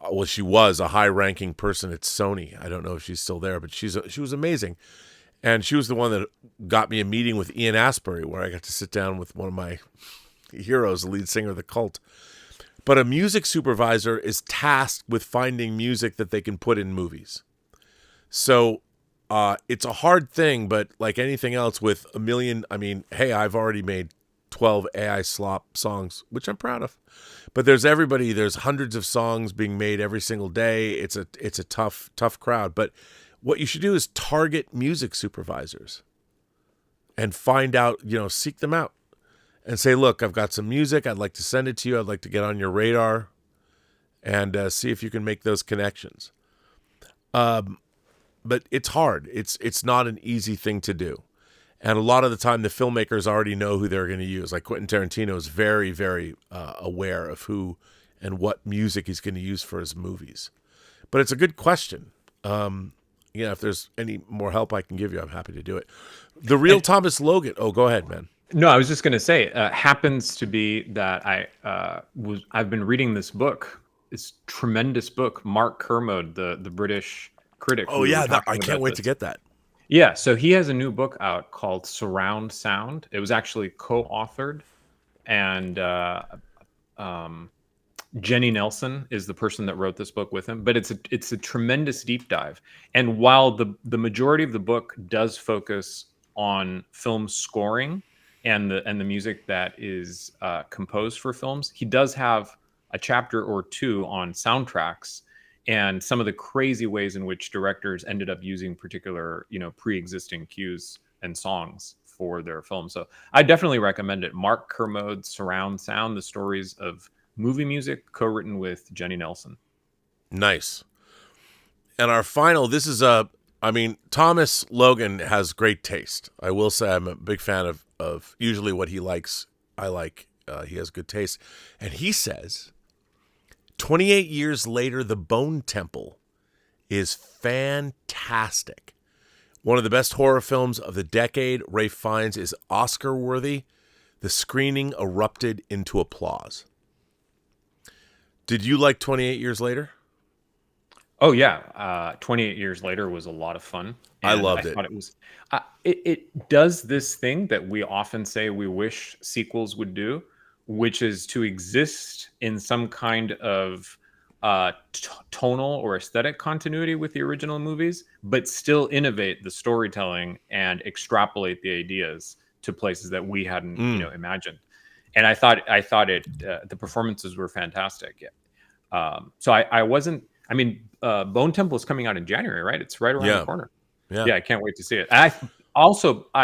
the, she was a high-ranking person at Sony. I don't know if she's still there, but she was amazing. And she was the one that got me a meeting with Ian Astbury, where I got to sit down with one of my heroes, the lead singer of the Cult. But a music supervisor is tasked with finding music that they can put in movies. So it's a hard thing, but like anything else with a million, I mean, hey, I've already made 12 AI slop songs, which I'm proud of. But there's everybody. There's hundreds of songs being made every single day. It's a tough crowd. But what you should do is target music supervisors and find out, seek them out and say, look, I've got some music. I'd like to send it to you. I'd like to get on your radar and see if you can make those connections. But it's hard. It's not an easy thing to do. And a lot of the time, the filmmakers already know who they're going to use. Like Quentin Tarantino is very, very aware of who and what music he's going to use for his movies. But it's a good question. If there's any more help I can give you, I'm happy to do it. The real Thomas Logan. Oh, go ahead, man. No, I was just going to say, happens to be that I've been reading this book, this tremendous book, Mark Kermode, the British critic. Oh yeah, I can't wait to get that. Yeah, so he has a new book out called Surround Sound. It was actually co-authored, and Jenny Nelson is the person that wrote this book with him. But it's a tremendous deep dive. And while the majority of the book does focus on film scoring and the music that is composed for films, he does have a chapter or two on soundtracks and some of the crazy ways in which directors ended up using particular, pre-existing cues and songs for their film. So I definitely recommend it. Mark Kermode's Surround Sound, the stories of movie music, co-written with Jenny Nelson. Nice. And our final, this is Thomas Logan has great taste. I will say I'm a big fan of usually what he likes. I like, he has good taste. And he says, 28 years later, The Bone Temple is fantastic. One of the best horror films of the decade, Rafe finds, is Oscar-worthy. The screening erupted into applause. Did you like 28 Years Later? Oh, yeah. 28 Years Later was a lot of fun. I loved it. Thought it was, it does this thing that we often say we wish sequels would do, which is to exist in some kind of tonal or aesthetic continuity with the original movies, but still innovate the storytelling and extrapolate the ideas to places that we hadn't, imagined. And I thought the performances were fantastic. Yeah. So I wasn't. I mean, Bone Temple is coming out in January, right? It's right around the corner. Yeah, I can't wait to see it. I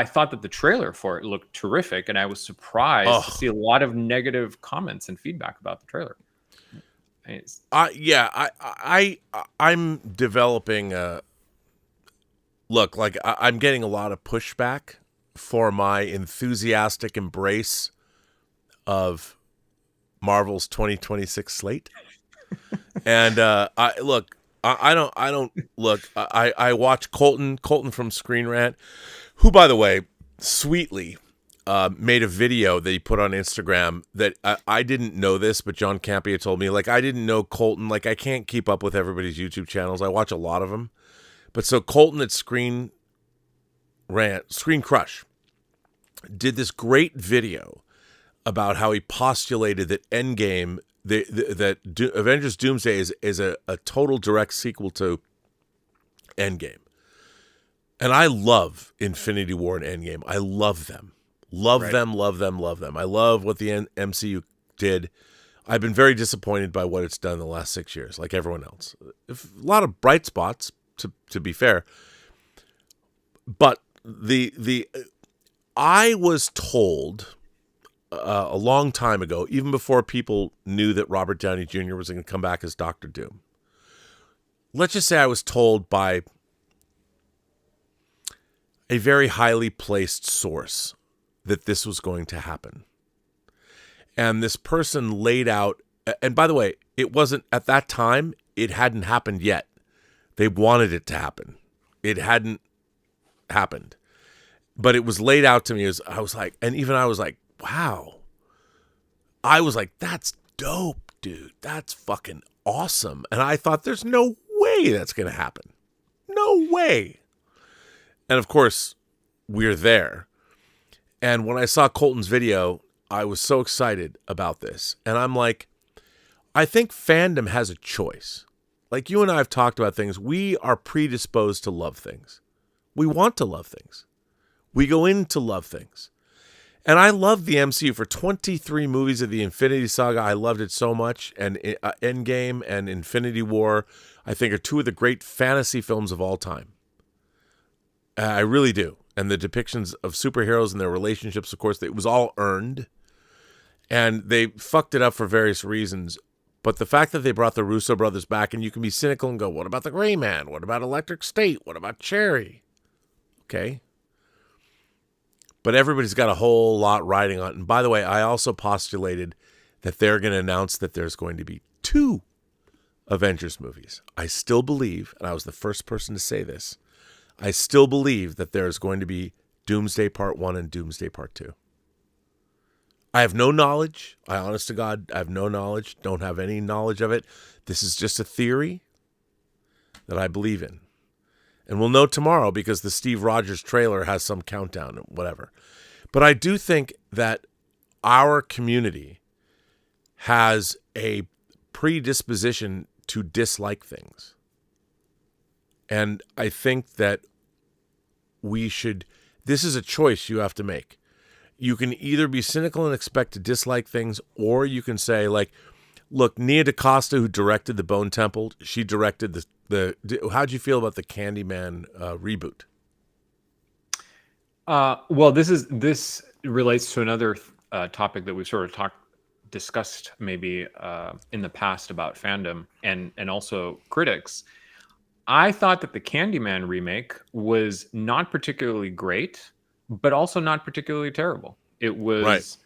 thought that the trailer for it looked terrific, and I was surprised to see a lot of negative comments and feedback about the trailer. I'm developing I'm getting a lot of pushback for my enthusiastic embrace of Marvel's 2026 slate. And I watch Colton from Screen Rant, who, by the way, sweetly made a video that he put on Instagram that I didn't know this, but John Campia told me, I didn't know Colton. I can't keep up with everybody's YouTube channels. I watch a lot of them. But so Colton at Screen Crush did this great video about how he postulated that Endgame, that Avengers Doomsday is a total direct sequel to Endgame. And I love Infinity War and Endgame. I love them. Love them. I love what the MCU did. I've been very disappointed by what it's done in the last 6 years, like everyone else. A lot of bright spots, to be fair. But I was told a long time ago, even before people knew that Robert Downey Jr. was going to come back as Dr. Doom. Let's just say I was told by a very highly placed source that this was going to happen. And this person laid out, and by the way, it wasn't at that time, it hadn't happened yet. They wanted it to happen. It hadn't happened. But it was laid out to me as I was like, wow. I was like, that's dope, dude. That's fucking awesome. And I thought, there's no way that's going to happen. No way. And of course, we're there. And when I saw Colton's video, I was so excited about this. And I'm like, I think fandom has a choice. Like you and I have talked about things. We are predisposed to love things. We want to love things. We go in to love things. And I loved the MCU for 23 movies of the Infinity Saga. I loved it so much. And Endgame and Infinity War, I think, are two of the great fantasy films of all time. I really do. And the depictions of superheroes and their relationships, of course, it was all earned. And they fucked it up for various reasons. But the fact that they brought the Russo brothers back, and you can be cynical and go, what about the Gray Man? What about Electric State? What about Cherry? Okay. But everybody's got a whole lot riding on it. And by the way, I also postulated that they're going to announce that there's going to be 2 Avengers movies. I still believe, and I was the first person to say this, I still believe that there's going to be Doomsday Part 1 and Doomsday Part 2. I have no knowledge. I, honest to God, I have no knowledge. Don't have any knowledge of it. This is just a theory that I believe in. And we'll know tomorrow because the Steve Rogers trailer has some countdown, whatever. But I do think that our community has a predisposition to dislike things. And I think that we should, this is a choice you have to make. You can either be cynical and expect to dislike things, or you can say, like, look, Nia DaCosta, who directed The Bone Temple, she directed how'd you feel about the Candyman reboot? Well, this relates to another topic that we've sort of discussed maybe in the past about fandom and also critics. I thought that the Candyman remake was not particularly great, but also not particularly terrible. It was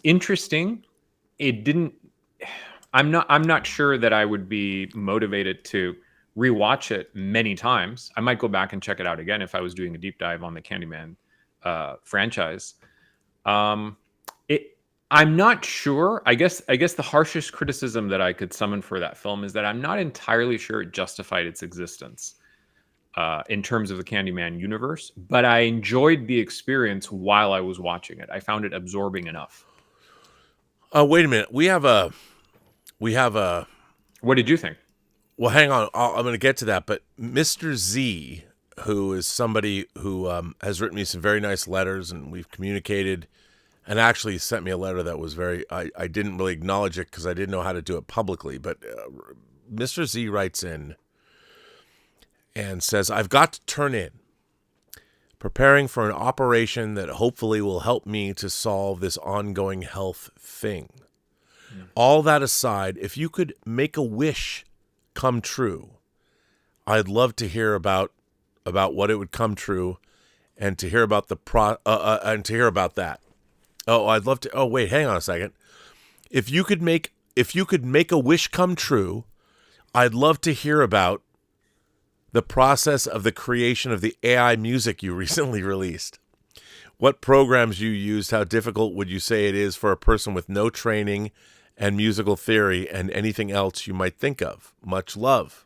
interesting. It didn't. I'm not sure that I would be motivated to rewatch it many times. I might go back and check it out again if I was doing a deep dive on the Candyman franchise. I'm not sure. I guess the harshest criticism that I could summon for that film is that I'm not entirely sure it justified its existence in terms of the Candyman universe, but I enjoyed the experience while I was watching it. I found it absorbing enough. Wait a minute. We have a. What did you think? Well, hang on. I'm going to get to that. But Mr. Z, who is somebody who has written me some very nice letters, and we've communicated, and actually sent me a letter that was very, I didn't really acknowledge it because I didn't know how to do it publicly. But Mr. Z writes in and says, I've got to turn in, preparing for an operation that hopefully will help me to solve this ongoing health thing. Yeah. All that aside, if you could make a wish come true, I'd love to hear about what it would come true, and to hear about and to hear about that. Oh, I'd love to. Oh, wait, hang on a second. If you could make a wish come true, I'd love to hear about the process of the creation of the AI music you recently released. What programs you used, how difficult would you say it is for a person with no training and musical theory, and anything else you might think of. Much love.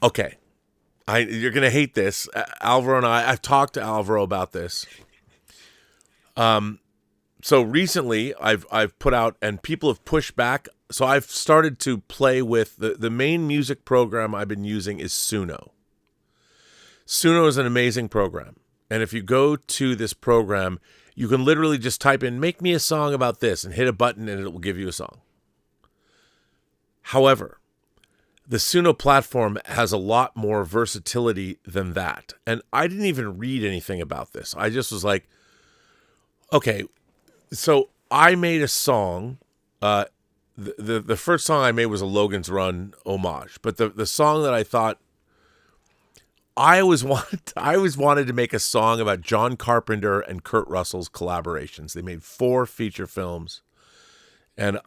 Okay. You're going to hate this. Alvaro and I've talked to Alvaro about this. So recently I've put out, and people have pushed back. So I've started to play with the main music program I've been using is Suno. Suno is an amazing program. And if you go to this program, you can literally just type in, make me a song about this, and hit a button and it will give you a song. However, the Suno platform has a lot more versatility than that. And I didn't even read anything about this. I just was like, okay, so I made a song. The first song I made was a Logan's Run homage. But the song that I thought, I always wanted to make a song about John Carpenter and Kurt Russell's collaborations. They made 4 feature films, and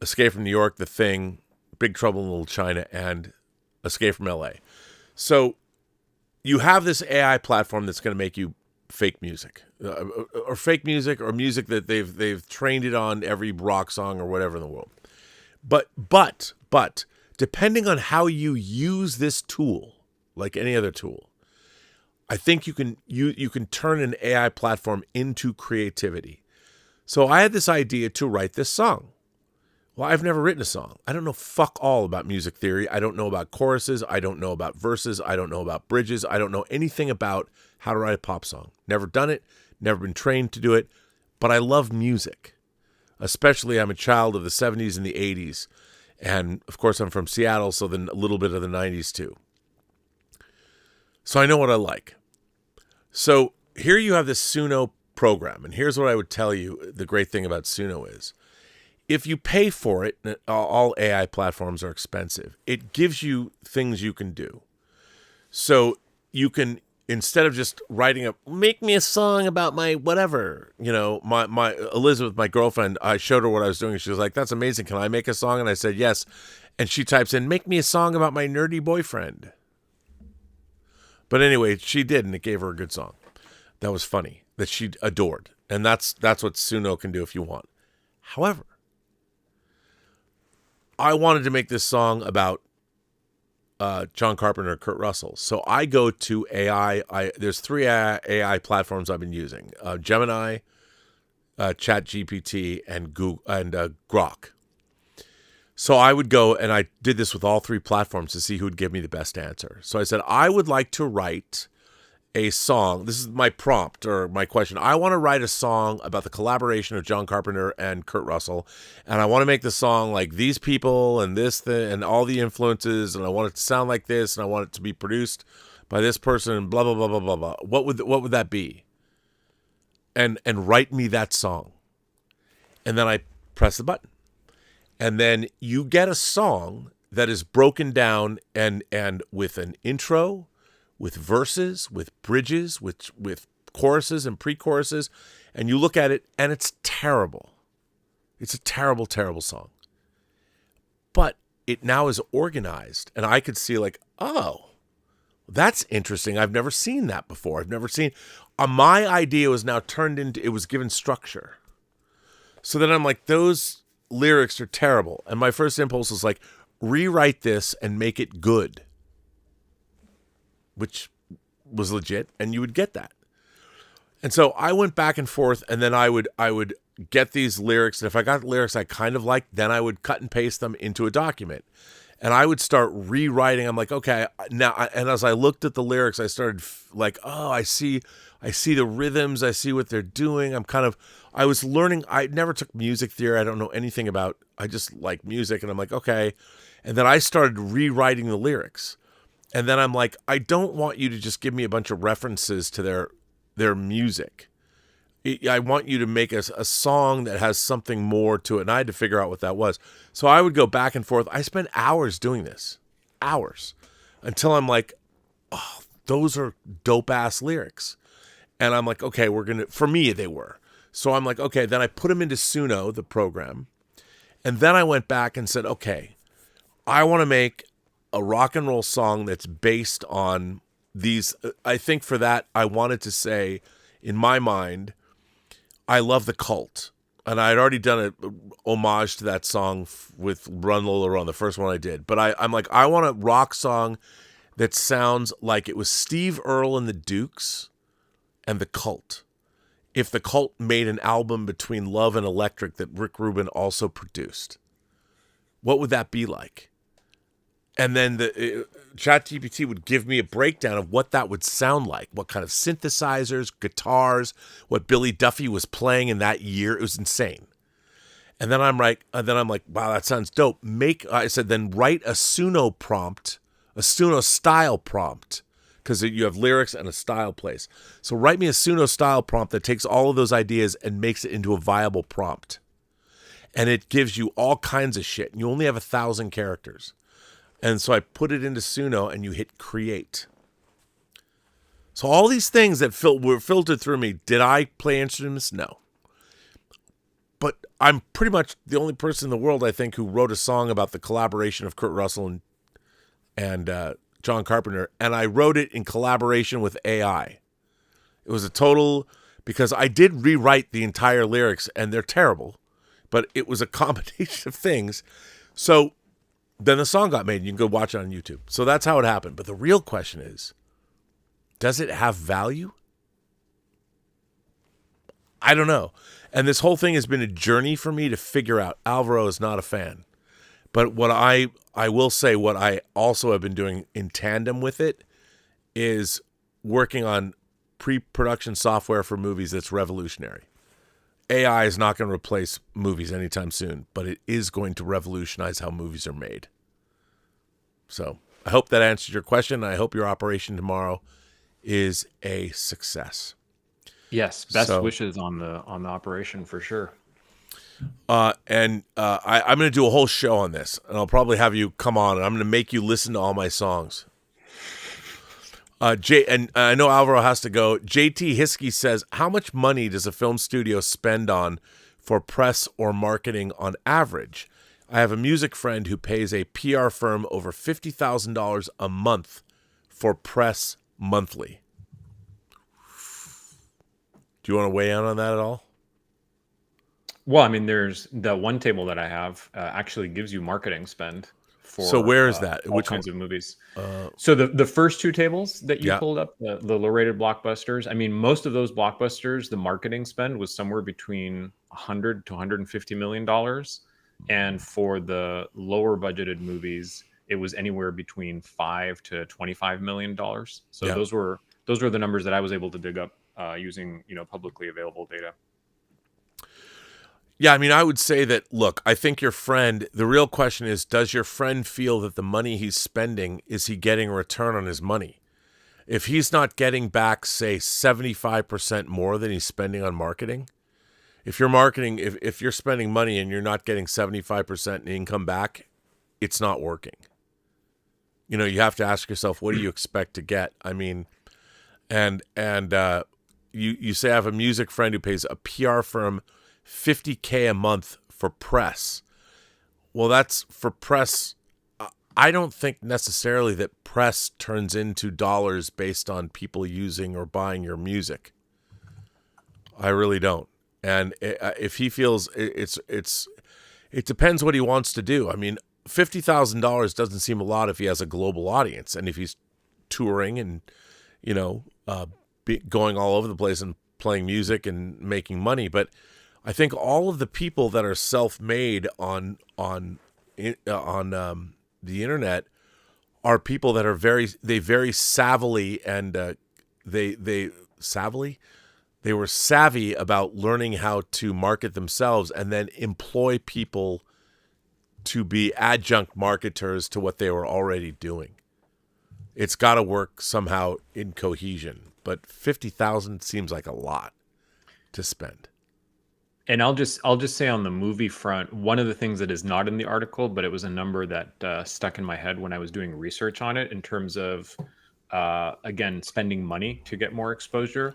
Escape from New York, The Thing, Big Trouble in Little China, and Escape from L.A. So you have this AI platform that's going to make you fake music, or fake music, or music that they've trained it on every rock song or whatever in the world. But depending on how you use this tool, like any other tool, I think you can turn an AI platform into creativity. So I had this idea to write this song, Well, I've never written a song. I don't know fuck all about music theory. I don't know about choruses. I don't know about verses. I don't know about bridges. I don't know anything about how to write a pop song. Never done it. Never been trained to do it. But I love music. Especially, I'm a child of the 70s and the 80s. And, of course, I'm from Seattle, so then a little bit of the 90s, too. So I know what I like. So here you have this Suno program. And here's what I would tell you the great thing about Suno is. If you pay for it, all AI platforms are expensive. It gives you things you can do. So you can, instead of just writing make me a song about my whatever, my Elizabeth, my girlfriend, I showed her what I was doing. She was like, that's amazing. Can I make a song? And I said, yes. And she types in, make me a song about my nerdy boyfriend. But anyway, she did, and it gave her a good song. That was funny, that she adored. And that's what Suno can do if you want. However, I wanted to make this song about John Carpenter and Kurt Russell. So I go to AI. There's 3 AI platforms I've been using. Gemini, ChatGPT, and Google, and Grok. So I would go, and I did this with all 3 platforms to see who would give me the best answer. So I said, I would like to write a song. This is my prompt or my question. I want to write a song about the collaboration of John Carpenter and Kurt Russell, and I want to make the song like these people and this thing and all the influences, and I want it to sound like this, and I want it to be produced by this person, and blah blah blah blah blah blah. What would that be? And write me that song, and then I press the button, and then you get a song that is broken down and with an intro, with verses, with bridges, with choruses and pre-choruses, and you look at it, and it's terrible. It's a terrible, terrible song. But it now is organized, and I could see like, oh, that's interesting. I've never seen that before. I've never seen... my idea was now turned into... It was given structure. So then I'm like, those lyrics are terrible. And my first impulse was like, rewrite this and make it good. Which was legit, and you would get that. And so I went back and forth, and then I would get these lyrics, and if I got lyrics I kind of liked, then I would cut and paste them into a document. And I would start rewriting. I'm like, okay, now, and as I looked at the lyrics, I started like, oh, I see the rhythms, I see what they're doing. I was learning. I never took music theory. I don't know anything about, I just like music, and I'm like, okay. And then I started rewriting the lyrics. And then I'm like, I don't want you to just give me a bunch of references to their music. I want you to make a song that has something more to it. And I had to figure out what that was. So I would go back and forth. I spent hours doing this. Hours. Until I'm like, oh, those are dope-ass lyrics. And I'm like, okay, for me, they were. So I'm like, okay, then I put them into Suno, the program. And then I went back and said, okay, I want to make a rock and roll song that's based on these. I think for that, I wanted to say, in my mind, I love the Cult. And I had already done an homage to that song with Run Lola Run, the first one I did. But I'm like, I want a rock song that sounds like it was Steve Earle and the Dukes and the Cult. If the Cult made an album between Love and Electric that Rick Rubin also produced, what would that be like? And then the ChatGPT would give me a breakdown of what that would sound like, what kind of synthesizers, guitars, what Billy Duffy was playing in that year. It was insane. And then I'm like, wow, that sounds dope. I said, then write a Suno prompt, a Suno style prompt, because you have lyrics and a style place. So write me a Suno style prompt that takes all of those ideas and makes it into a viable prompt. And it gives you all kinds of shit. And you only have 1,000 characters. And so I put it into Suno, and you hit create. So all these things that were filtered through me, did I play instruments? No. But I'm pretty much the only person in the world, I think, who wrote a song about the collaboration of Kurt Russell and John Carpenter. And I wrote it in collaboration with AI. It was a total, because I did rewrite the entire lyrics, and they're terrible. But it was a combination of things. So then the song got made, and you can go watch it on YouTube. So that's how it happened. But the real question is, does it have value? I don't know. And this whole thing has been a journey for me to figure out. Alvaro is not a fan. But what I will say, what I also have been doing in tandem with it is working on pre-production software for movies that's revolutionary. AI is not going to replace movies anytime soon, but it is going to revolutionize how movies are made. So I hope that answers your question. I hope your operation tomorrow is a success. Yes, best wishes on the operation for sure. I'm going to do a whole show on this, and I'll probably have you come on, and I'm going to make you listen to all my songs. And I know Alvaro has to go. JT Hiskey says, how much money does a film studio spend on for press or marketing on average? I have a music friend who pays a PR firm over $50,000 a month for press monthly. Do you want to weigh in on that at all? Well, I mean, there's the one table that I have actually gives you marketing spend for. So where is that? Which kinds of movies? So the first two tables that you pulled up, the low-rated blockbusters. I mean, most of those blockbusters, the marketing spend was somewhere between $100 to $150 million, and for the lower budgeted movies, it was anywhere between $5 to $25 million. So those were the numbers that I was able to dig up using publicly available data. Yeah, I mean, I would say that, look, I think your friend, the real question is, does your friend feel that the money he's spending, is he getting a return on his money? If he's not getting back, say, 75% more than he's spending on marketing, if you're spending money and you're not getting 75% in income back, it's not working. You have to ask yourself, what do you expect to get? I mean, and you say I have a music friend who pays a PR firm $50K a month for press. Well, that's for press. I don't think necessarily that press turns into dollars based on people using or buying your music. I really don't. And if he feels it depends what he wants to do. I mean, $50,000 doesn't seem a lot if he has a global audience and if he's touring and going all over the place and playing music and making money. But I think all of the people that are self-made on the internet are people that are very savvily and they were savvy about learning how to market themselves and then employ people to be adjunct marketers to what they were already doing. It's got to work somehow in cohesion, but 50,000 seems like a lot to spend. And I'll just say on the movie front, one of the things that is not in the article, but it was a number that stuck in my head when I was doing research on it in terms of, again, spending money to get more exposure.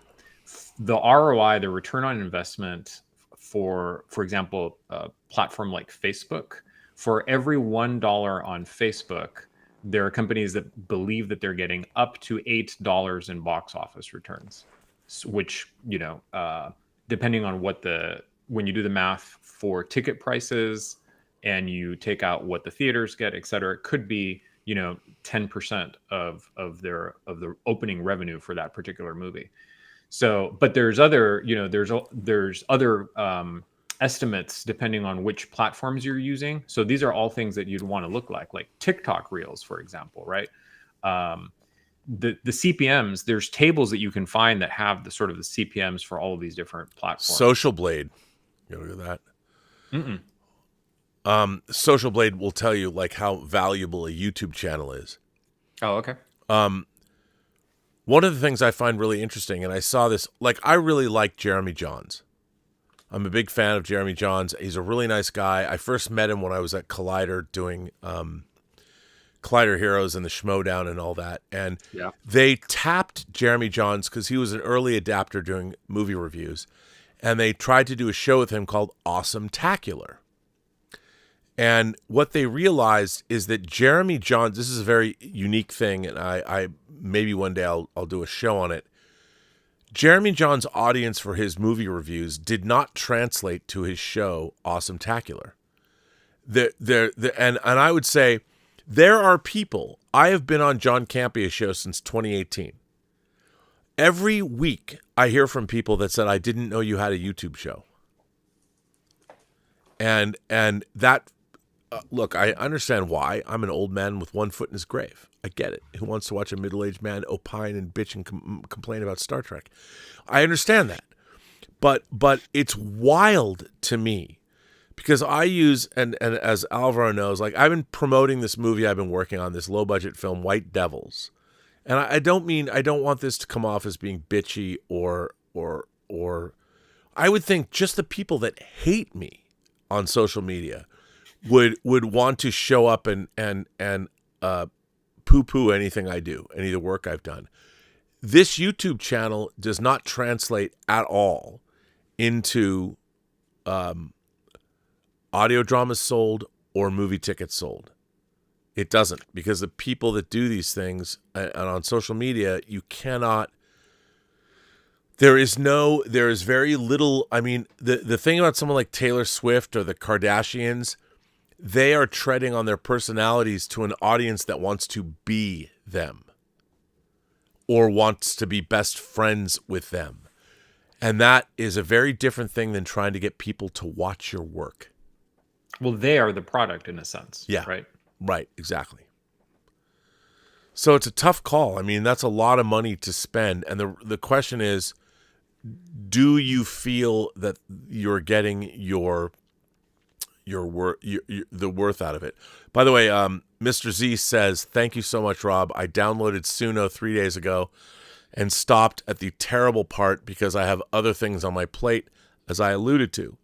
The ROI, the return on investment for example, a platform like Facebook, for every $1 on Facebook, there are companies that believe that they're getting up to $8 in box office returns, which, depending on when you do the math for ticket prices and you take out what the theaters get, et cetera, it could be, 10% of the opening revenue for that particular movie. So, but there's other, there's other estimates depending on which platforms you're using. So these are all things that you'd want to look like TikTok Reels, for example, right? The CPMs, there's tables that you can find that have the sort of the CPMs for all of these different platforms. Social Blade. You know, look at that. Social Blade will tell you like how valuable a YouTube channel is. Oh, okay. One of the things I find really interesting, and I saw this, like I really like Jeremy Jahns. I'm a big fan of Jeremy Jahns. He's a really nice guy. I first met him when I was at Collider doing Collider Heroes and the Schmodown and all that. And they tapped Jeremy Jahns because he was an early adapter doing movie reviews. And they tried to do a show with him called Awesome-tacular. And what they realized is that Jeremy Jahns, this is a very unique thing, and I maybe one day I'll do a show on it. Jeremy Jahns' audience for his movie reviews did not translate to his show Awesome-tacular. And I would say there are people, I have been on John Campia's show since 2018. Every week I hear from people that said, I didn't know you had a YouTube show. And that, look, I understand why. I'm an old man with one foot in his grave. I get it. Who wants to watch a middle-aged man opine and bitch and complain about Star Trek? I understand that. But it's wild to me because I use, and as Alvaro knows, like I've been promoting this movie I've been working on, this low-budget film, White Devils. And I don't want this to come off as being bitchy or I would think just the people that hate me on social media would want to show up and poo-poo anything I do, any of the work I've done. This YouTube channel does not translate at all into audio dramas sold or movie tickets sold. It doesn't, because the people that do these things and on social media, you cannot. There is very little. I mean, the thing about someone like Taylor Swift or the Kardashians, they are treading on their personalities to an audience that wants to be them or wants to be best friends with them. And that is a very different thing than trying to get people to watch your work. Well, they are the product in a sense. Yeah. Right. Right, exactly. So it's a tough call. I mean, that's a lot of money to spend. And the question is, do you feel that you're getting the worth out of it? By the way, Mr. Z says, thank you so much, Rob. I downloaded Suno 3 days ago and stopped at the terrible part because I have other things on my plate, as I alluded to.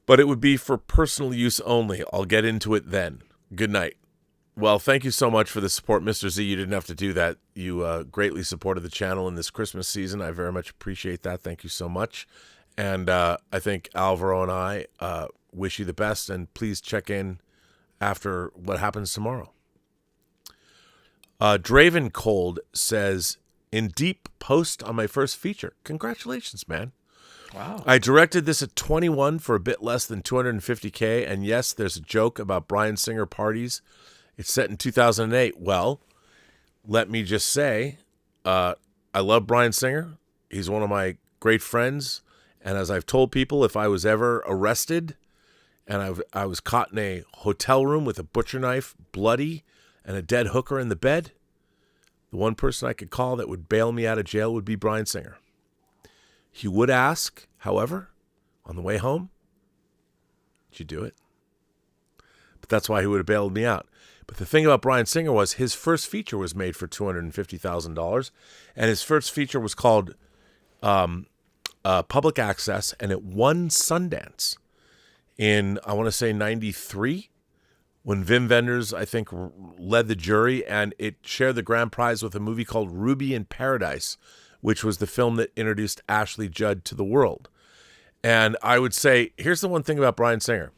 But it would be for personal use only. I'll get into it then. Good night. Well, thank you so much for the support, Mr. Z. You didn't have to do that. You greatly supported the channel in this Christmas season. I very much appreciate that. Thank you so much. And I think Alvaro and I wish you the best, and please check in after what happens tomorrow. Draven Cold says, in deep post on my first feature. Congratulations, man. Wow. I directed this at 21 for a bit less than $250K, and yes, there's a joke about Bryan Singer parties. It's set in 2008. Well, let me just say, I love Bryan Singer. He's one of my great friends, and as I've told people, if I was ever arrested and I was caught in a hotel room with a butcher knife, bloody, and a dead hooker in the bed, the one person I could call that would bail me out of jail would be Bryan Singer. He would ask, however, on the way home, did you do it? But that's why he would have bailed me out. But the thing about Bryan Singer was his first feature was made for $250,000, and his first feature was called Public Access, and it won Sundance in, I want to say, 93, when Wim Wenders, I think, led the jury, and it shared the grand prize with a movie called Ruby in Paradise, which was the film that introduced Ashley Judd to the world. And I would say, here's the one thing about Bryan Singer.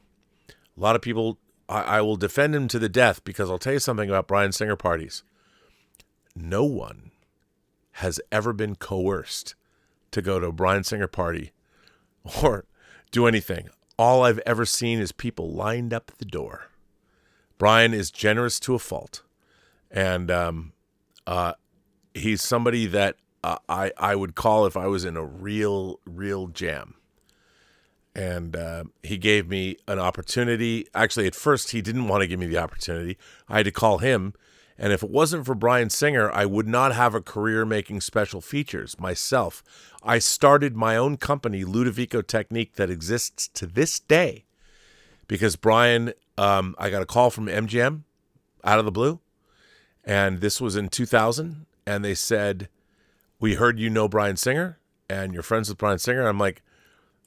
A lot of people, I will defend him to the death, because I'll tell you something about Bryan Singer parties. No one has ever been coerced to go to a Bryan Singer party or do anything. All I've ever seen is people lined up at the door. Bryan is generous to a fault. And he's somebody that I would call if I was in a real jam. And he gave me an opportunity. Actually, at first, he didn't want to give me the opportunity. I had to call him. And if it wasn't for Bryan Singer, I would not have a career making special features myself. I started my own company, Ludovico Technique, that exists to this day. Because Bryan, I got a call from MGM out of the blue. And this was in 2000. And they said, we heard you know Bryan Singer and you're friends with Bryan Singer. I'm like,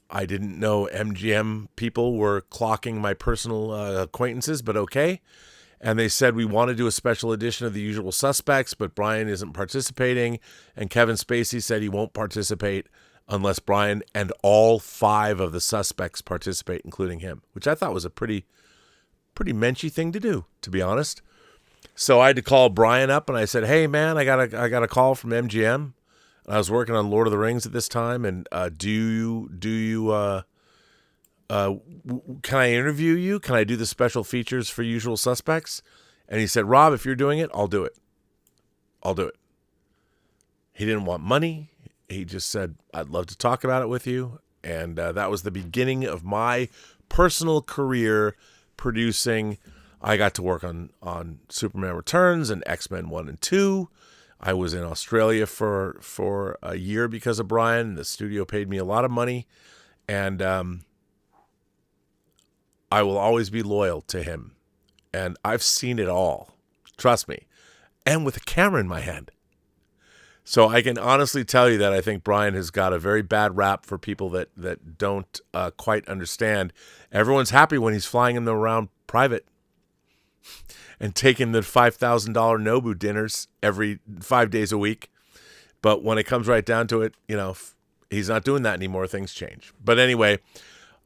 I didn't know MGM people were clocking my personal acquaintances, but okay. And they said, we want to do a special edition of The Usual Suspects, but Bryan isn't participating. And Kevin Spacey said he won't participate unless Bryan and all 5 of the suspects participate, including him, which I thought was a pretty menschy thing to do, to be honest. So I had to call Bryan up and I said, hey man, I got a call from MGM. I was working on Lord of the Rings at this time, and can I interview you? Can I do the special features for Usual Suspects? And he said, Rob, if you're doing it, I'll do it. He didn't want money. He just said, I'd love to talk about it with you. And that was the beginning of my personal career producing. I got to work on Superman Returns and X-Men 1 and 2. I was in Australia for a year because of Brian. The studio paid me a lot of money, and I will always be loyal to him. And I've seen it all, trust me, and with a camera in my hand. So I can honestly tell you that I think Brian has got a very bad rap for people that don't quite understand. Everyone's happy when he's flying them around private and taking the $5,000 Nobu dinners every 5 days a week. But when it comes right down to it, he's not doing that anymore. Things change. But anyway,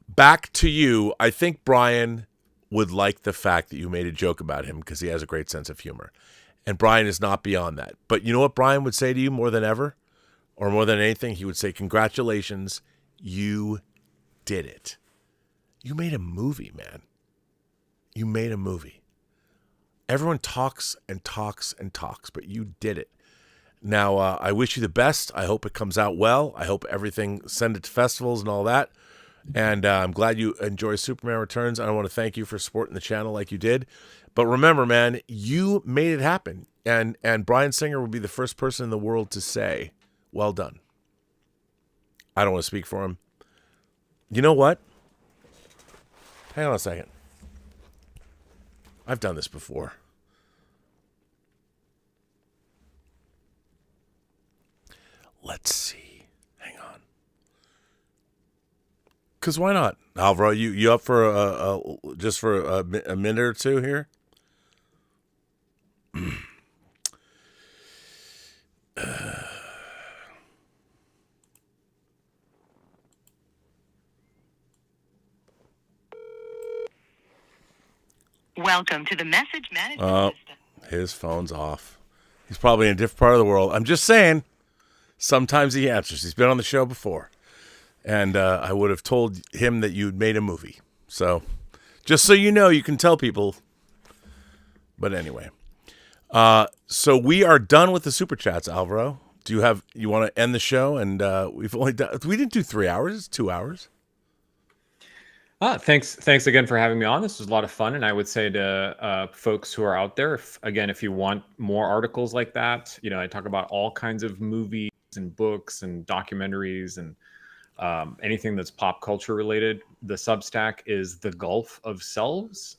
back to you. I think Brian would like the fact that you made a joke about him because he has a great sense of humor. And Brian is not beyond that. But you know what Brian would say to you more than ever? Or more than anything? He would say, congratulations, you did it. You made a movie, man. You made a movie. Everyone talks and talks and talks, but you did it. Now, I wish you the best. I hope it comes out well. I hope everything, send it to festivals and all that. And I'm glad you enjoy Superman Returns. I want to thank you for supporting the channel like you did. But remember, man, you made it happen. And Bryan Singer will be the first person in the world to say, well done. I don't want to speak for him. You know what? Hang on a second. I've done this before. Let's see. Hang on. Because why not? Alvaro, you up for just for a minute or two here? Welcome to the message management system. His phone's off. He's probably in a different part of the world. I'm just saying, sometimes he answers. He's been on the show before. And I would have told him that you'd made a movie. So, just so you know, you can tell people. But anyway. So we are done with the Super Chats, Alvaro. You want to end the show? And we didn't do 3 hours, it's 2 hours. Thanks again for having me on. This was a lot of fun, and I would say to folks who are out there, if you want more articles like that, I talk about all kinds of movies and books and documentaries and anything that's pop culture related. The Substack is The Gulf of Selves.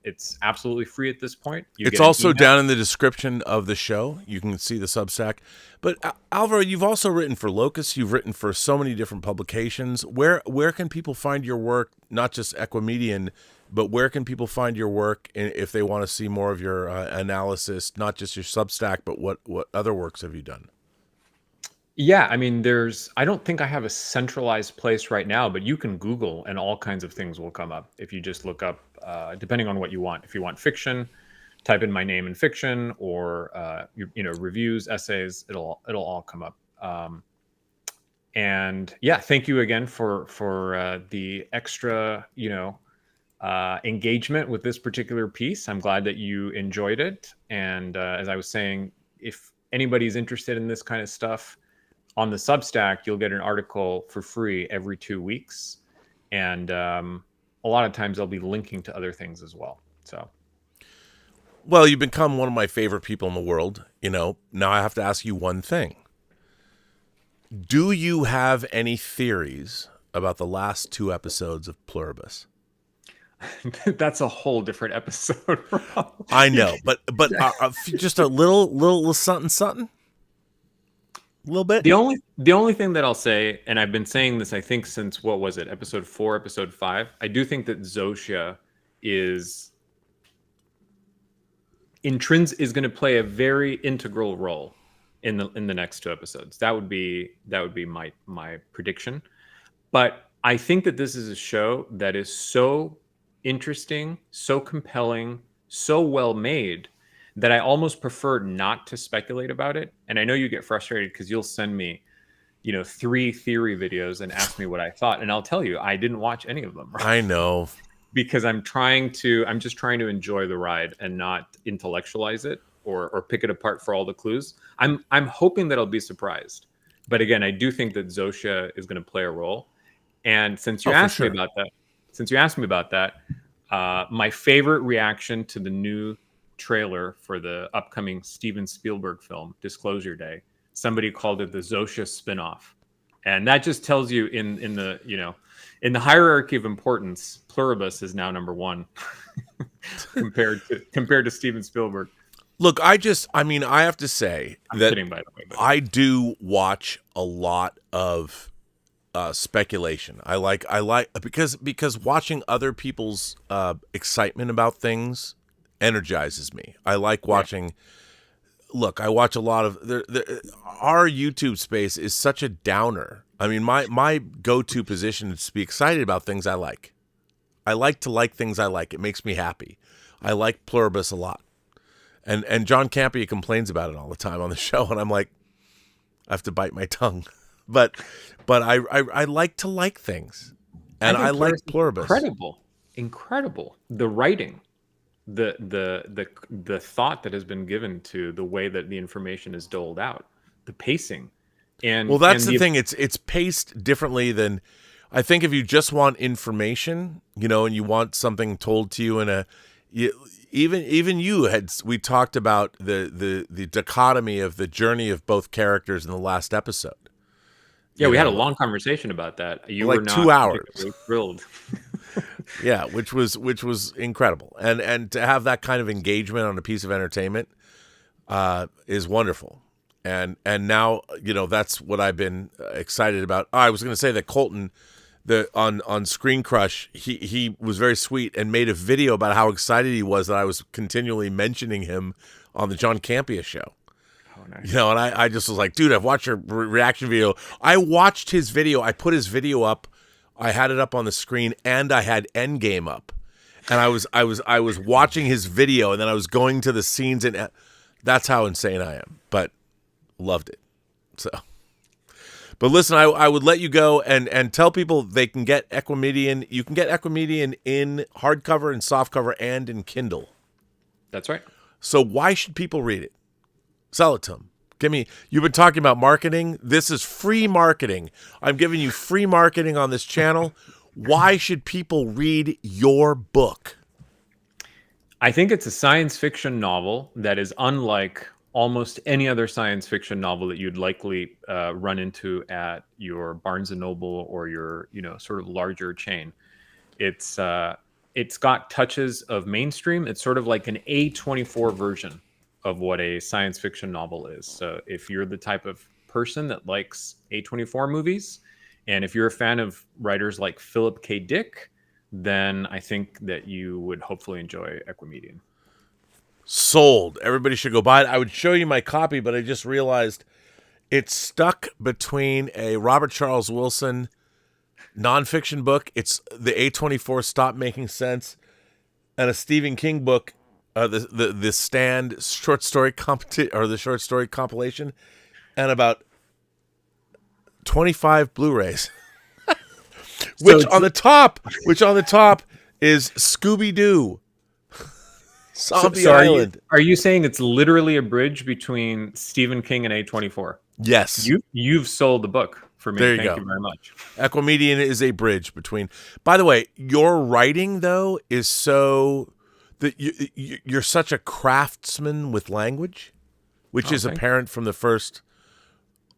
It's absolutely free at this point. It's also down in the description of the show. You can see the Substack. But Alvaro, you've also written for Locus. You've written for so many different publications. Where can people find your work? Not just Equimedian, but where can people find your work if they want to see more of your analysis? Not just your Substack, but what other works have you done? Yeah, I mean, I don't think I have a centralized place right now, but you can Google and all kinds of things will come up if you just look up, depending on what you want. If you want fiction, type in my name in fiction, or reviews, essays, it'll all come up. And yeah, thank you again for the extra engagement with this particular piece. I'm glad that you enjoyed it. And as I was saying, if anybody's interested in this kind of stuff, on the Substack, you'll get an article for free every 2 weeks. And a lot of times I'll be linking to other things as well. So, well, you've become one of my favorite people in the world. Now I have to ask you one thing. Do you have any theories about the last 2 episodes of Pluribus? That's a whole different episode. I know, but just a little something. A little bit. The only thing that I'll say, and I've been saying this, I think since what was it, episode 4, episode 5. I do think that Zosia is going to play a very integral role in the next 2 episodes. That would be my prediction. But I think that this is a show that is so interesting, so compelling, so well made, that I almost prefer not to speculate about it. And I know you get frustrated because you'll send me, 3 theory videos and ask me what I thought. And I'll tell you, I didn't watch any of them. Right? I know. Because I'm just trying to enjoy the ride and not intellectualize it or pick it apart for all the clues. I'm hoping that I'll be surprised. But again, I do think that Zosia is going to play a role. And since you asked me about that, since you asked me about that, my favorite reaction to the new trailer for the upcoming Steven Spielberg film, Disclosure Day, somebody called it the Zosha spinoff. And that just tells you in the hierarchy of importance, Pluribus is now number one compared to Steven Spielberg. Look, I have to say that kidding, by the way, but I do watch a lot of speculation. I like because watching other people's excitement about things energizes me. I like watching. Look, I watch a lot of our YouTube space is such a downer. I mean, my go-to position is to be excited about things I like. I like to like things I like. It makes me happy. I like Pluribus a lot. And John Campea complains about it all the time on the show, and I'm like, I have to bite my tongue. But I like to like things, and I like Pluribus. Incredible. The writing, the thought that has been given to the way that the information is doled out, the pacing, and well, that's the thing. It's paced differently than I think. If you just want information, and you want something told to you in a Even we talked about the dichotomy of the journey of both characters in the last episode. Yeah, we had a long conversation about that. You like were not 2 hours. Thrilled. Yeah, which was incredible, and to have that kind of engagement on a piece of entertainment is wonderful. And now that's what I've been excited about. I was going to say that Colton, on Screen Crush, he was very sweet and made a video about how excited he was that I was continually mentioning him on the John Campea show. Oh, nice. And I just was like, dude, I've watched your reaction video. I watched his video. I put his video up. I had it up on the screen, and I had Endgame up. And I was watching his video, and then I was going to the scenes, and that's how insane I am. But loved it. So. But listen, I would let you go and tell people they can get Equimedian. You can get Equimedian in hardcover and softcover and in Kindle. That's right. So why should people read it? Sell it to them. You've been talking about marketing. This is free marketing. I'm giving you free marketing on this channel. Why should people read your book? I think it's a science fiction novel that is unlike almost any other science fiction novel that you'd likely run into at your Barnes and Noble or your sort of larger chain. It's got touches of mainstream. It's sort of like an A24 version of what a science fiction novel is. So if you're the type of person that likes A24 movies, and if you're a fan of writers like Philip K. Dick, then I think that you would hopefully enjoy Equimedian. Sold. Everybody should go buy it. I would show you my copy, but I just realized it's stuck between a Robert Charles Wilson nonfiction book. It's the A24 Stop Making Sense, and a Stephen King book, the Stand short story the short story compilation, and about 25 Blu-rays. which on the top is Scooby-Doo. Zombie Island. Are you saying it's literally a bridge between Stephen King and A24? Yes. You've sold the book for me. There you Thank go. you very much. Equimedian is a bridge between. By the way, your writing though is so that you're such a craftsman with language, which is apparent from the first.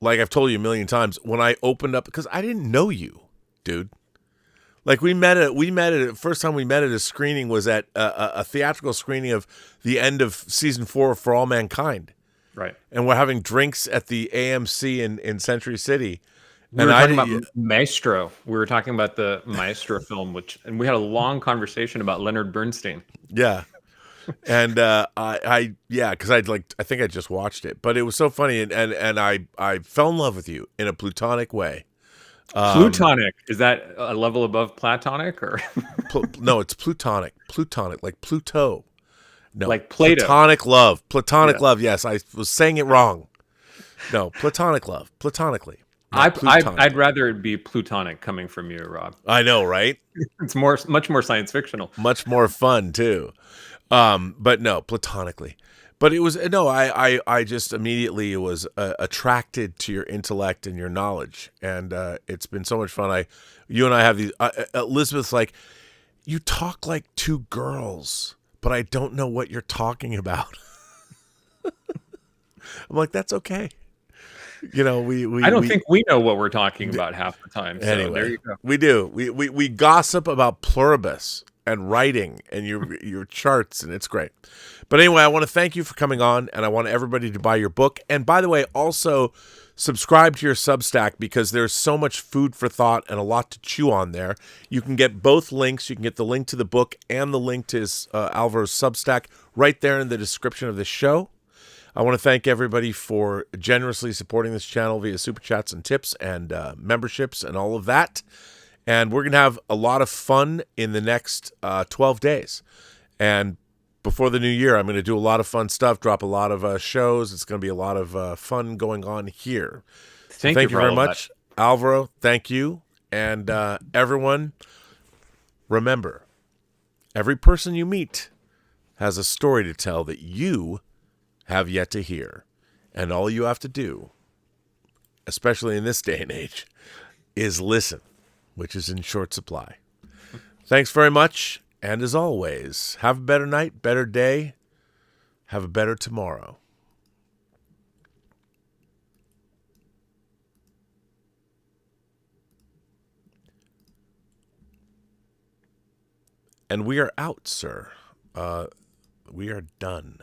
Like I've told you a million times, when I opened up, because I didn't know you, dude. Like we met at first time we met at a screening was at a theatrical screening of the end of season 4 of For All Mankind. Right. And we're having drinks at the AMC in Century City. We were talking about Maestro. We were talking about the Maestro film, and we had a long conversation about Leonard Bernstein. Yeah. And because I think I just watched it, but it was so funny, and I fell in love with you in a platonic way. Plutonic, is that a level above platonic or? No, it's plutonic, like Pluto. No, like Plato. Platonic love. Yes, I was saying it wrong. No, platonic love, platonically. I'd rather it be plutonic coming from you, Rob. I know, right? It's much more science fictional, much more fun too. But no, platonically. But it was I just immediately was attracted to your intellect and your knowledge, and it's been so much fun. You and I have these. Elizabeth's like, You talk like two girls, but I don't know what you're talking about. I'm like, that's okay. We I don't think we know what we're talking about half the time. So anyway, there you go. we do. We gossip about pluribus and writing and your charts, and it's great. But anyway, I want to thank you for coming on, and I want everybody to buy your book. And by the way, also subscribe to your Substack, because there's so much food for thought and a lot to chew on there. You can get both links. You can get the link to the book and the link to his, Alvaro's Substack right there in the description of this show. I want to thank everybody for generously supporting this channel via super chats and tips and memberships and all of that. And we're going to have a lot of fun in the next 12 days. And before the new year, I'm going to do a lot of fun stuff, drop a lot of shows. It's going to be a lot of fun going on here. So thank you very much, Alvaro. Thank you. And everyone, remember, every person you meet has a story to tell that you have yet to hear. And all you have to do, especially in this day and age, is listen, which is in short supply. Thanks very much. And as always, have a better night, better day, have a better tomorrow. And we are out, sir. We are done.